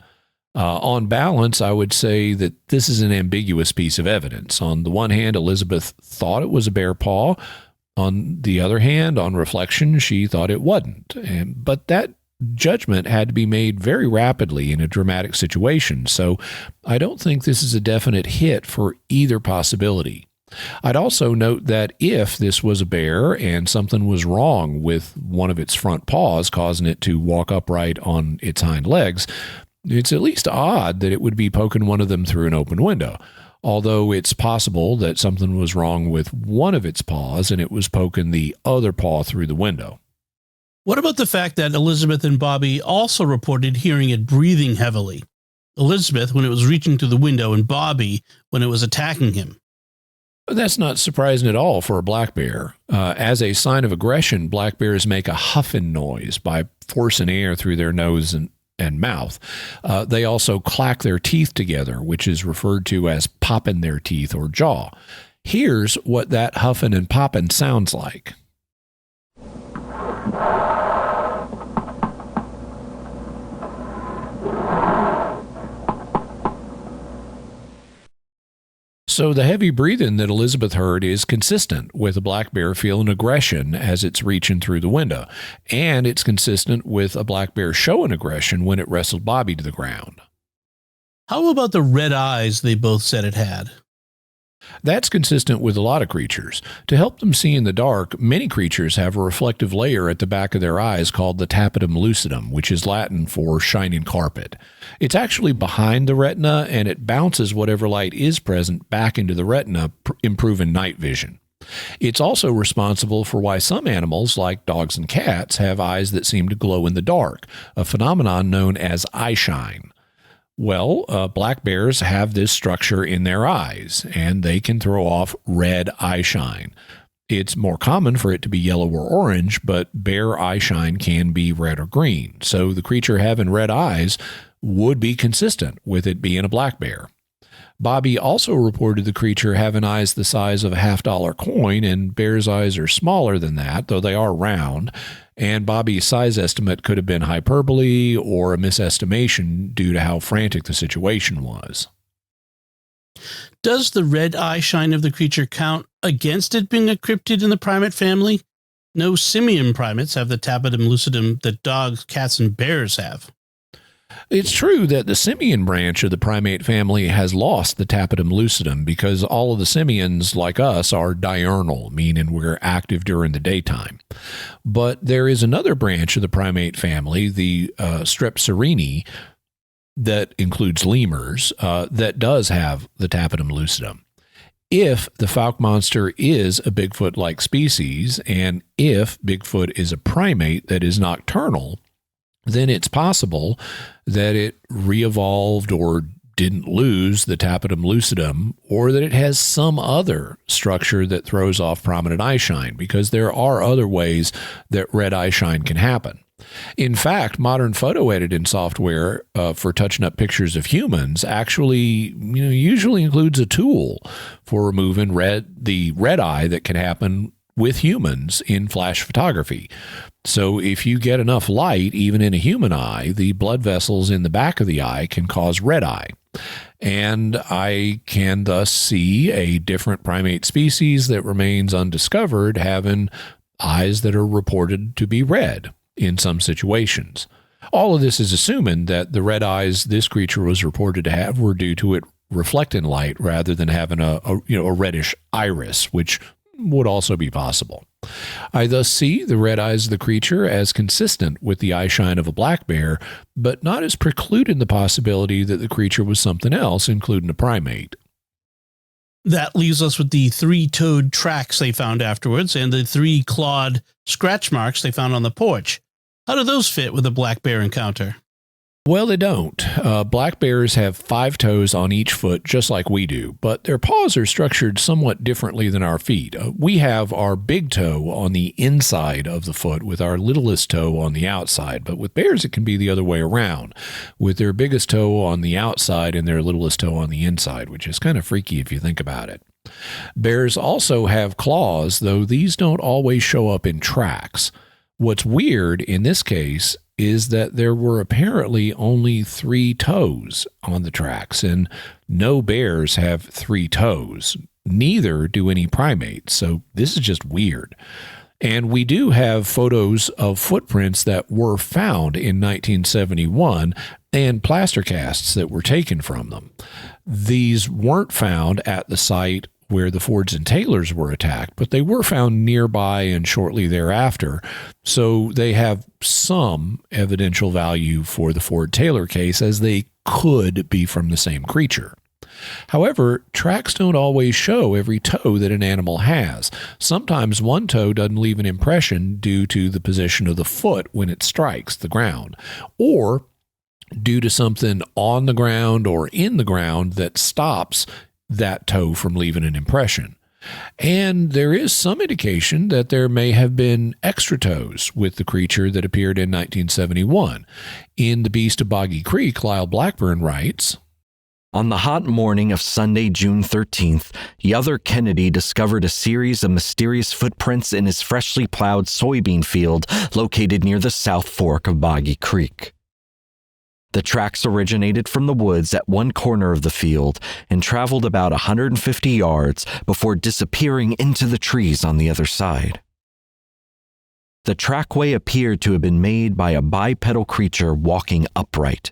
On balance, I would say that this is an ambiguous piece of evidence. On the one hand, Elizabeth thought it was a bear paw. On the other hand, on reflection, she thought it wasn't. But that judgment had to be made very rapidly in a dramatic situation, so I don't think this is a definite hit for either possibility. I'd also note that if this was a bear and something was wrong with one of its front paws, causing it to walk upright on its hind legs, it's at least odd that it would be poking one of them through an open window. Although it's possible that something was wrong with one of its paws and it was poking the other paw through the window. What about the fact that Elizabeth and Bobby also reported hearing it breathing heavily? Elizabeth when it was reaching through the window and Bobby when it was attacking him. That's not surprising at all for a black bear. As a sign of aggression, black bears make a huffing noise by forcing air through their nose and mouth. They also clack their teeth together, which is referred to as popping their teeth or jaw. Here's what that huffing and popping sounds like. So the heavy breathing that Elizabeth heard is consistent with a black bear feeling aggression as it's reaching through the window, and it's consistent with a black bear showing aggression when it wrestled Bobby to the ground. How about the red eyes they both said it had? That's consistent with a lot of creatures. To help them see in the dark, many creatures have a reflective layer at the back of their eyes called the tapetum lucidum, which is Latin for shining carpet. It's actually behind the retina, and it bounces whatever light is present back into the retina, improving night vision. It's also responsible for why some animals, like dogs and cats, have eyes that seem to glow in the dark, a phenomenon known as eye shine. Well, black bears have this structure in their eyes, and they can throw off red eye shine. It's more common for it to be yellow or orange, but bear eye shine can be red or green. So the creature having red eyes would be consistent with it being a black bear. Bobby also reported the creature having eyes the size of a $50 coin, and bear's eyes are smaller than that, though they are round. And Bobby's size estimate could have been hyperbole or a misestimation due to how frantic the situation was. Does the red eye shine of the creature count against it being a cryptid in the primate family. No simian primates have the tapetum lucidum that dogs, cats, and bears have. It's true that the simian branch of the primate family has lost the tapetum lucidum because all of the simians, like us, are diurnal, meaning we're active during the daytime. But there is another branch of the primate family, the Strepsirini, that includes lemurs, that does have the tapetum lucidum. If the Fouke monster is a Bigfoot-like species, and if Bigfoot is a primate that is nocturnal, then it's possible that it re-evolved or didn't lose the tapetum lucidum, or that it has some other structure that throws off prominent eye shine, because there are other ways that red eye shine can happen. In fact, modern photo editing software for touching up pictures of humans actually, usually includes a tool for removing the red eye that can happen with humans in flash photography. So if you get enough light, even in a human eye, the blood vessels in the back of the eye can cause red eye. And I can thus see a different primate species that remains undiscovered having eyes that are reported to be red in some situations. All of this is assuming that the red eyes this creature was reported to have were due to it reflecting light rather than having a reddish iris, which would also be possible. I thus see the red eyes of the creature as consistent with the eye shine of a black bear, but not as precluding the possibility that the creature was something else, including a primate. That leaves us with the 3-toed tracks they found afterwards and the 3-clawed scratch marks they found on the porch. How do those fit with the black bear encounter? Well, they don't. Black bears have 5 toes on each foot, just like we do, but their paws are structured somewhat differently than our feet. We have our big toe on the inside of the foot with our littlest toe on the outside, but with bears it can be the other way around, with their biggest toe on the outside and their littlest toe on the inside, which is kind of freaky if you think about it. Bears also have claws, though these don't always show up in tracks. What's weird in this case is that there were apparently only 3 toes on the tracks, and no bears have 3 toes. Neither do any primates, so this is just weird. And we do have photos of footprints that were found in 1971 and plaster casts that were taken from them. These weren't found at the site where the Fords and Taylors were attacked, but they were found nearby and shortly thereafter, so they have some evidential value for the Ford-Taylor case, as they could be from the same creature. However, tracks don't always show every toe that an animal has. Sometimes one toe doesn't leave an impression due to the position of the foot when it strikes the ground, or due to something on the ground or in the ground that stops that toe from leaving an impression. And there is some indication that there may have been extra toes with the creature that appeared in 1971. In The Beast of Boggy Creek, Lyle Blackburn writes, "On the hot morning of Sunday, June 13th, Yother Kennedy discovered a series of mysterious footprints in his freshly plowed soybean field located near the South Fork of Boggy Creek. The tracks originated from the woods at one corner of the field and traveled about 150 yards before disappearing into the trees on the other side. The trackway appeared to have been made by a bipedal creature walking upright.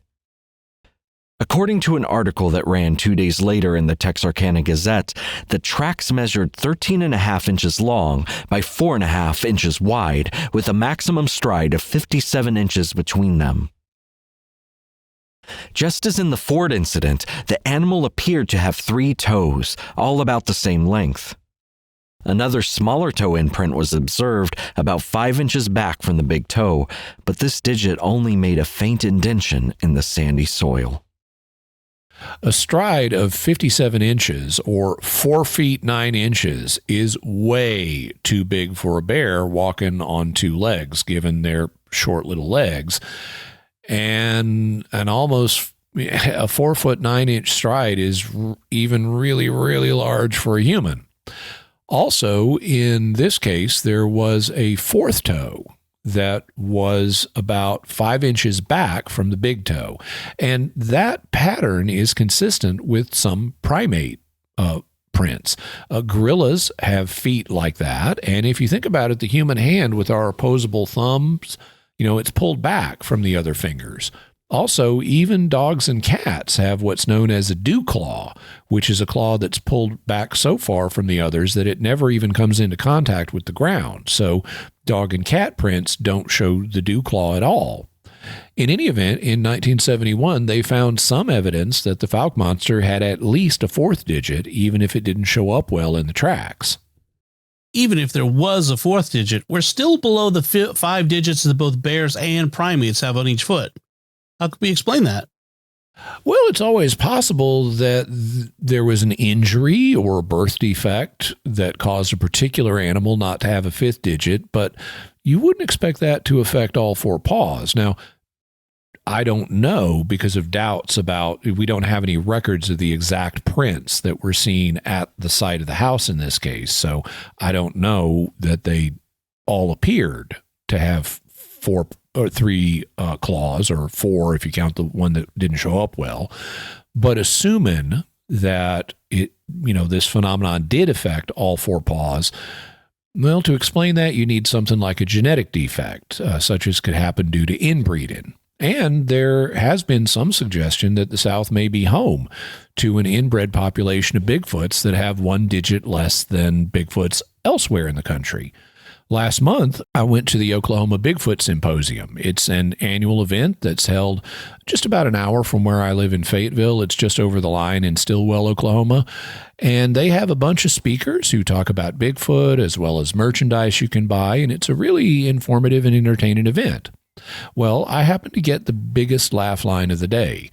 According to an article that ran 2 days later in the Texarkana Gazette, the tracks measured 13.5 inches long by 4.5 inches wide, with a maximum stride of 57 inches between them. Just as in the Ford incident, the animal appeared to have 3 toes, all about the same length. Another smaller toe imprint was observed about 5 inches back from the big toe, but this digit only made a faint indentation in the sandy soil. A stride of 57 inches, or 4 feet 9 inches, is way too big for a bear walking on 2 legs, given their short little legs. And almost a 4 foot 9 inch stride is even really, really large for a human. Also, in this case, there was a 4th toe that was about 5 inches back from the big toe. And that pattern is consistent with some primate prints. Gorillas have feet like that. And if you think about it, the human hand with our opposable thumbs, it's pulled back from the other fingers. Also, even dogs and cats have what's known as a dew claw, which is a claw that's pulled back so far from the others that it never even comes into contact with the ground. So dog and cat prints don't show the dew claw at all. In any event, in 1971, they found some evidence that the Fouke monster had at least a fourth digit, even if it didn't show up well in the tracks. Even if there was a fourth digit, we're still below the 5 digits that both bears and primates have on each foot. How could we explain that? Well, it's always possible that there was an injury or a birth defect that caused a particular animal not to have a fifth digit, but you wouldn't expect that to affect all 4 paws. Now, I don't know because of doubts about, we don't have any records of the exact prints that were seen at the site of the house in this case. So I don't know that they all appeared to have 4 or 3 claws, or 4 if you count the one that didn't show up well. But assuming that this phenomenon did affect all 4 paws, well, to explain that, you need something like a genetic defect, such as could happen due to inbreeding. And there has been some suggestion that the South may be home to an inbred population of Bigfoots that have 1 digit less than Bigfoots elsewhere in the country. Last month, I went to the Oklahoma Bigfoot Symposium. It's an annual event that's held just about an hour from where I live in Fayetteville. It's just over the line in Stillwell, Oklahoma. And they have a bunch of speakers who talk about Bigfoot as well as merchandise you can buy, and it's a really informative and entertaining event. Well, I happened to get the biggest laugh line of the day.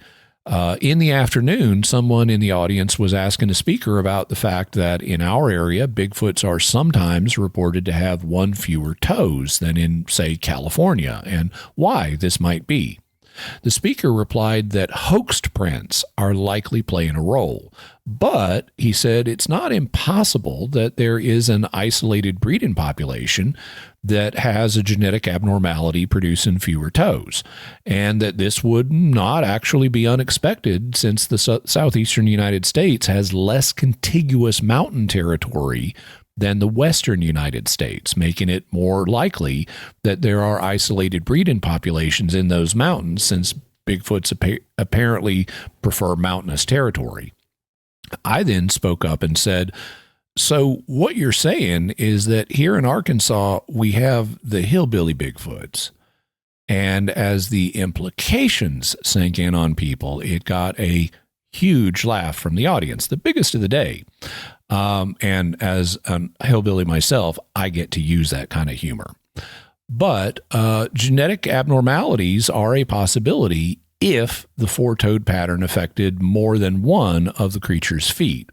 In the afternoon, someone in the audience was asking a speaker about the fact that in our area, Bigfoots are sometimes reported to have 1 fewer toes than in, say, California, and why this might be. The speaker replied that hoaxed prints are likely playing a role, but he said it's not impossible that there is an isolated breeding population that has a genetic abnormality producing fewer toes, and that this would not actually be unexpected since the southeastern United States has less contiguous mountain territory than the western United States, making it more likely that there are isolated breeding populations in those mountains, since Bigfoots apparently prefer mountainous territory. I then spoke up and said, so what you're saying is that here in Arkansas, we have the hillbilly Bigfoots. And as the implications sank in on people, it got a huge laugh from the audience, the biggest of the day. And as a hillbilly myself, I get to use that kind of humor. But genetic abnormalities are a possibility if the 4-toed pattern affected more than one of the creature's feet.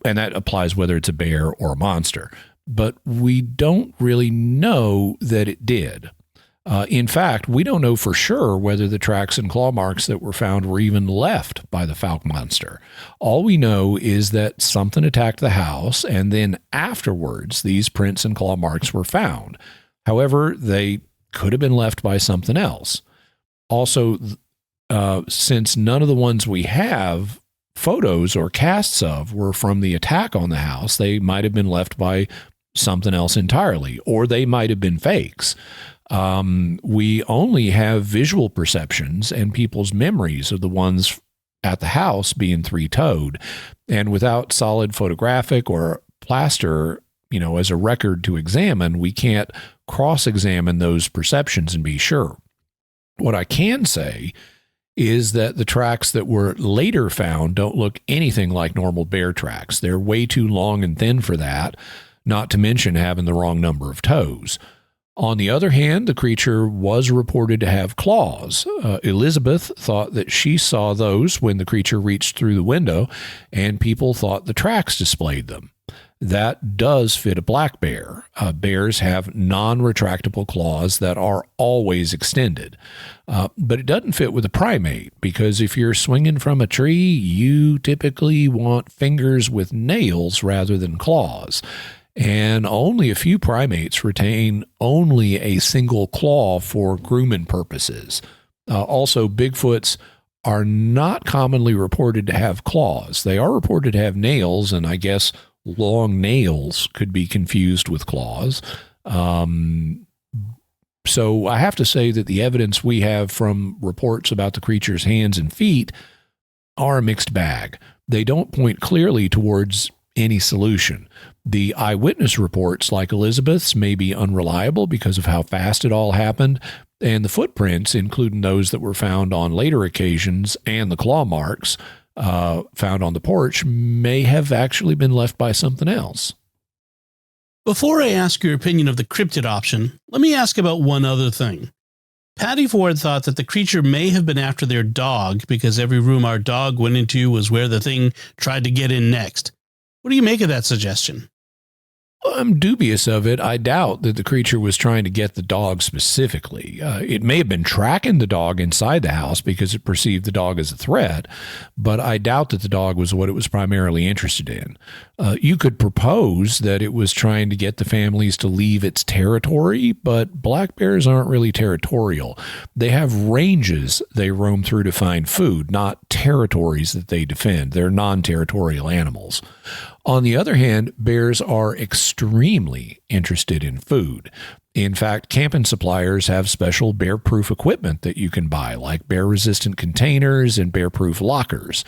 And that applies whether it's a bear or a monster. But we don't really know that it did. In fact, we don't know for sure whether the tracks and claw marks that were found were even left by the Fouke monster. All we know is that something attacked the house, and then afterwards, these prints and claw marks were found. However, they could have been left by something else. Also, since none of the ones we have photos or casts of were from the attack on the house, they might have been left by something else entirely, or they might have been fakes. We only have visual perceptions and people's memories of the ones at the house being 3-toed, and without solid photographic or plaster, as a record to examine, we can't cross-examine those perceptions and be sure. What I can say is that the tracks that were later found don't look anything like normal bear tracks. They're way too long and thin for that, not to mention having the wrong number of toes. On the other hand, the creature was reported to have claws. Elizabeth thought that she saw those when the creature reached through the window, and people thought the tracks displayed them. That does fit a black bear. Bears have non-retractable claws that are always extended. But it doesn't fit with a primate, because if you're swinging from a tree, you typically want fingers with nails rather than claws. And only a few primates retain only a single claw for grooming purposes. Also, Bigfoots are not commonly reported to have claws. They are reported to have nails, and I guess long nails could be confused with claws. So I have to say that the evidence we have from reports about the creature's hands and feet are a mixed bag. They don't point clearly towards any solution. The eyewitness reports, like Elizabeth's, may be unreliable because of how fast it all happened, and the footprints, including those that were found on later occasions and the claw marks found on the porch, may have actually been left by something else. Before I ask your opinion of the cryptid option, let me ask about one other thing. Patty Ford thought that the creature may have been after their dog because every room our dog went into was where the thing tried to get in next. What do you make of that suggestion? I'm dubious of it. I doubt that the creature was trying to get the dog specifically. It may have been tracking the dog inside the house because it perceived the dog as a threat, but I doubt that the dog was what it was primarily interested in. You could propose that it was trying to get the families to leave its territory, but black bears aren't really territorial. They have ranges they roam through to find food, not territories that they defend. They're non-territorial animals. On the other hand, bears are extremely interested in food. In fact, camping suppliers have special bear-proof equipment that you can buy, like bear-resistant containers and bear-proof lockers.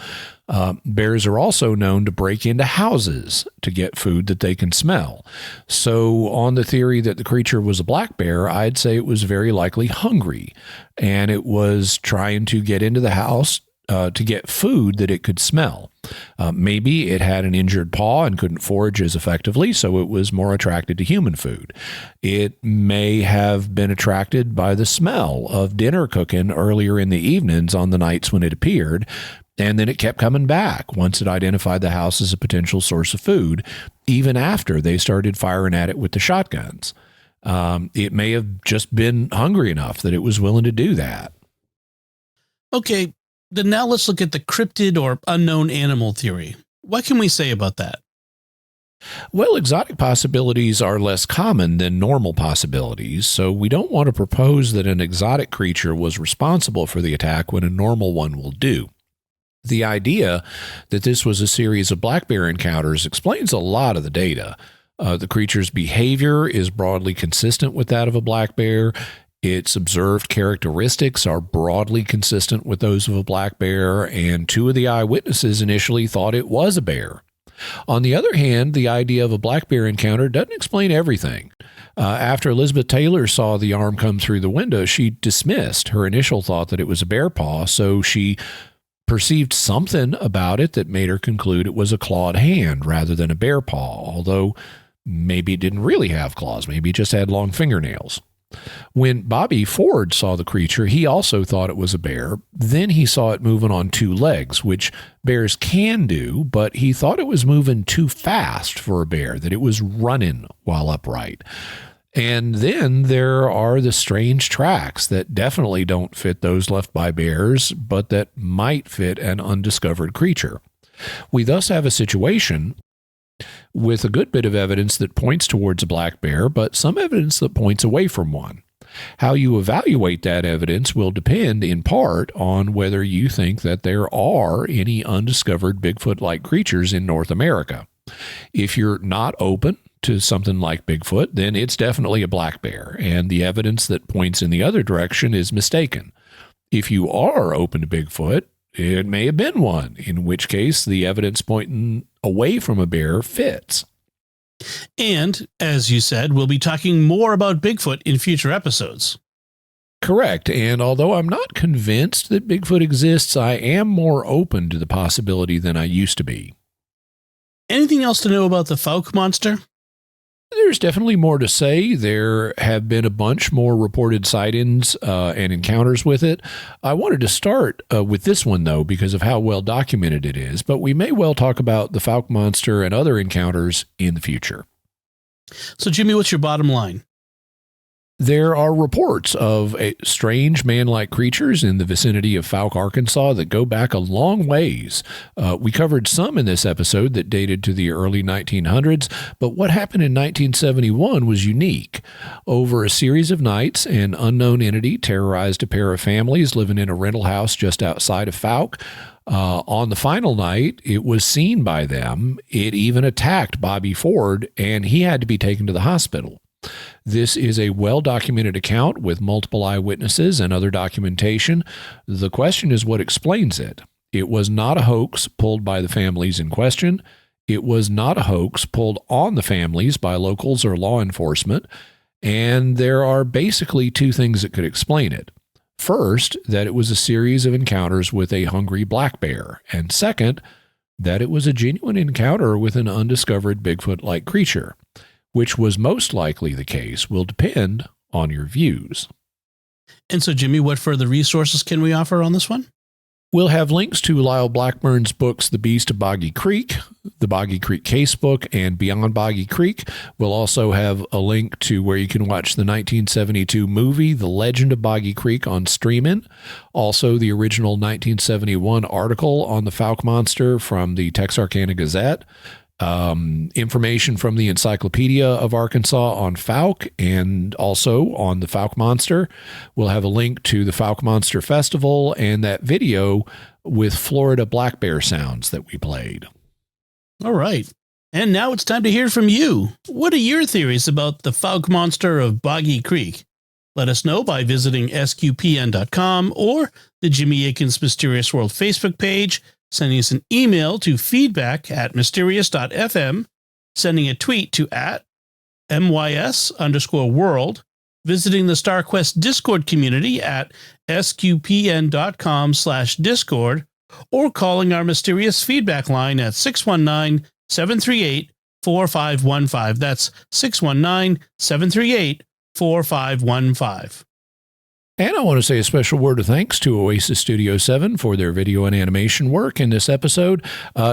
Bears are also known to break into houses to get food that they can smell. So on the theory that the creature was a black bear, I'd say it was very likely hungry, and it was trying to get into the house to get food that it could smell. Maybe it had an injured paw and couldn't forage as effectively, so it was more attracted to human food. It may have been attracted by the smell of dinner cooking earlier in the evenings on the nights when it appeared, and then it kept coming back once it identified the house as a potential source of food, even after they started firing at it with the shotguns. It may have just been hungry enough that it was willing to do that. Okay, then now let's look at the cryptid or unknown animal theory. What can we say about that? Well, exotic possibilities are less common than normal possibilities, so we don't want to propose that an exotic creature was responsible for the attack when a normal one will do. The idea that this was a series of black bear encounters explains a lot of the data. The creature's behavior is broadly consistent with that of a black bear. Its observed characteristics are broadly consistent with those of a black bear, and two of the eyewitnesses initially thought it was a bear. On the other hand, the idea of a black bear encounter doesn't explain everything. After Elizabeth Taylor saw the arm come through the window, she dismissed her initial thought that it was a bear paw, so she perceived something about it that made her conclude it was a clawed hand rather than a bear paw, although maybe it didn't really have claws. Maybe it just had long fingernails. When Bobby Ford saw the creature, he also thought it was a bear. Then he saw it moving on two legs, which bears can do, but he thought it was moving too fast for a bear, that it was running while upright. And then there are the strange tracks that definitely don't fit those left by bears, but that might fit an undiscovered creature. We thus have a situation with a good bit of evidence that points towards a black bear, but some evidence that points away from one. How you evaluate that evidence will depend in part on whether you think that there are any undiscovered Bigfoot-like creatures in North America. If you're not open to something like Bigfoot, then it's definitely a black bear, and the evidence that points in the other direction is mistaken. If you are open to Bigfoot, it may have been one, in which case the evidence pointing away from a bear fits. And, as you said, we'll be talking more about Bigfoot in future episodes. Correct, and although I'm not convinced that Bigfoot exists, I am more open to the possibility than I used to be. Anything else to know about the Fouke monster? There's definitely more to say. There have been a bunch more reported sightings and encounters with it. I wanted to start with this one, though, because of how well documented it is, but we may well talk about the Fouke monster and other encounters in the future. So, Jimmy, what's your bottom line? There are reports of strange man-like creatures in the vicinity of Fouke, Arkansas that go back a long ways. We covered some in this episode that dated to the early 1900s, but what happened in 1971 was unique. Over a series of nights, an unknown entity terrorized a pair of families living in a rental house just outside of Fouke. On the final night, it was seen by them. It even attacked Bobby Ford, and he had to be taken to the hospital. This is a well-documented account with multiple eyewitnesses and other documentation. The question is what explains it. It was not a hoax pulled by the families in question. It was not a hoax pulled on the families by locals or law enforcement. And there are basically two things that could explain it. First, that it was a series of encounters with a hungry black bear. And second, that it was a genuine encounter with an undiscovered Bigfoot-like creature. Which was most likely the case will depend on your views. And so, Jimmy, what further resources can we offer on this one? We'll have links to Lyle Blackburn's books, The Beast of Boggy Creek, the Boggy Creek Casebook, and Beyond Boggy Creek. We'll also have a link to where you can watch the 1972 movie, The Legend of Boggy Creek, on Streamin'. Also, the original 1971 article on the Fouke Monster from the Texarkana Gazette. Information from the Encyclopedia of Arkansas on Fouke and also on the Fouke Monster. We'll have a link to the Fouke Monster Festival and that video with Florida black bear sounds that we played. All right. And now it's time to hear from you. What are your theories about the Fouke Monster of Boggy Creek? Let us know by visiting sqpn.com or the Jimmy Akin's Mysterious World Facebook page, sending us an email to feedback@mysterious.fm, sending a tweet to @MYS_world, visiting the StarQuest Discord community at sqpn.com/discord, or calling our mysterious feedback line at 619-738-4515. That's 619-738-4515. And I want to say a special word of thanks to Oasis Studio 7 for their video and animation work in this episode.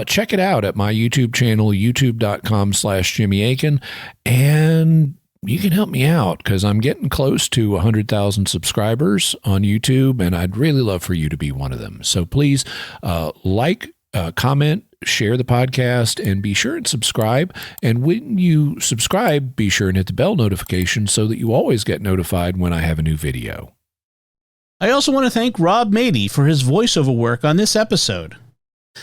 Check it out at my YouTube channel, youtube.com/Jimmy Akin. And you can help me out because I'm getting close to 100,000 subscribers on YouTube, and I'd really love for you to be one of them. So please comment, share the podcast, and be sure and subscribe. And when you subscribe, be sure and hit the bell notification so that you always get notified when I have a new video. I also want to thank Rob Mady for his voiceover work on this episode.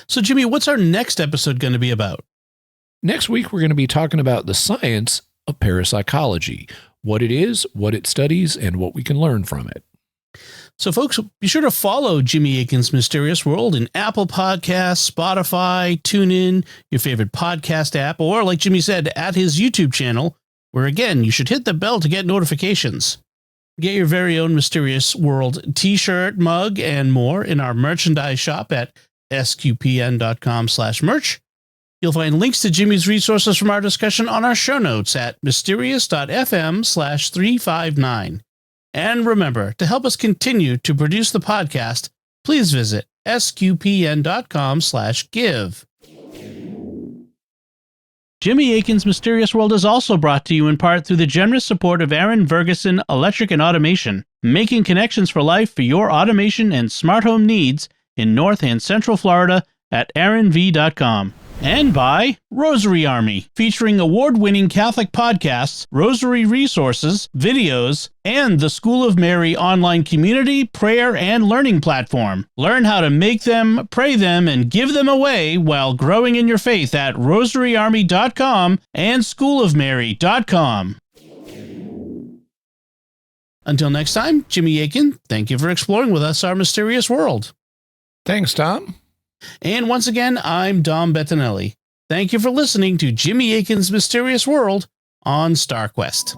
So, Jimmy, what's our next episode going to be about? Next week, we're going to be talking about the science of parapsychology, what it is, what it studies, and what we can learn from it. So, folks, be sure to follow Jimmy Akin's Mysterious World in Apple Podcasts, Spotify, TuneIn, your favorite podcast app, or, like Jimmy said, at his YouTube channel, where, again, you should hit the bell to get notifications. Get your very own Mysterious World t-shirt, mug, and more in our merchandise shop at sqpn.com/merch. You'll find links to Jimmy's resources from our discussion on our show notes at mysterious.fm/359. And remember, to help us continue to produce the podcast, please visit sqpn.com/give. Jimmy Akin's Mysterious World is also brought to you in part through the generous support of Aaron Ferguson Electric and Automation, making connections for life for your automation and smart home needs in North and Central Florida at aaronv.com. And by Rosary Army, featuring award-winning Catholic podcasts, rosary resources, videos, and the School of Mary online community, prayer, and learning platform. Learn how to make them, pray them, and give them away while growing in your faith at rosaryarmy.com and schoolofmary.com. Until next time, Jimmy Akin, thank you for exploring with us our mysterious world. Thanks, Tom. And once again, I'm Dom Bettinelli. Thank you for listening to Jimmy Akin's Mysterious World on StarQuest.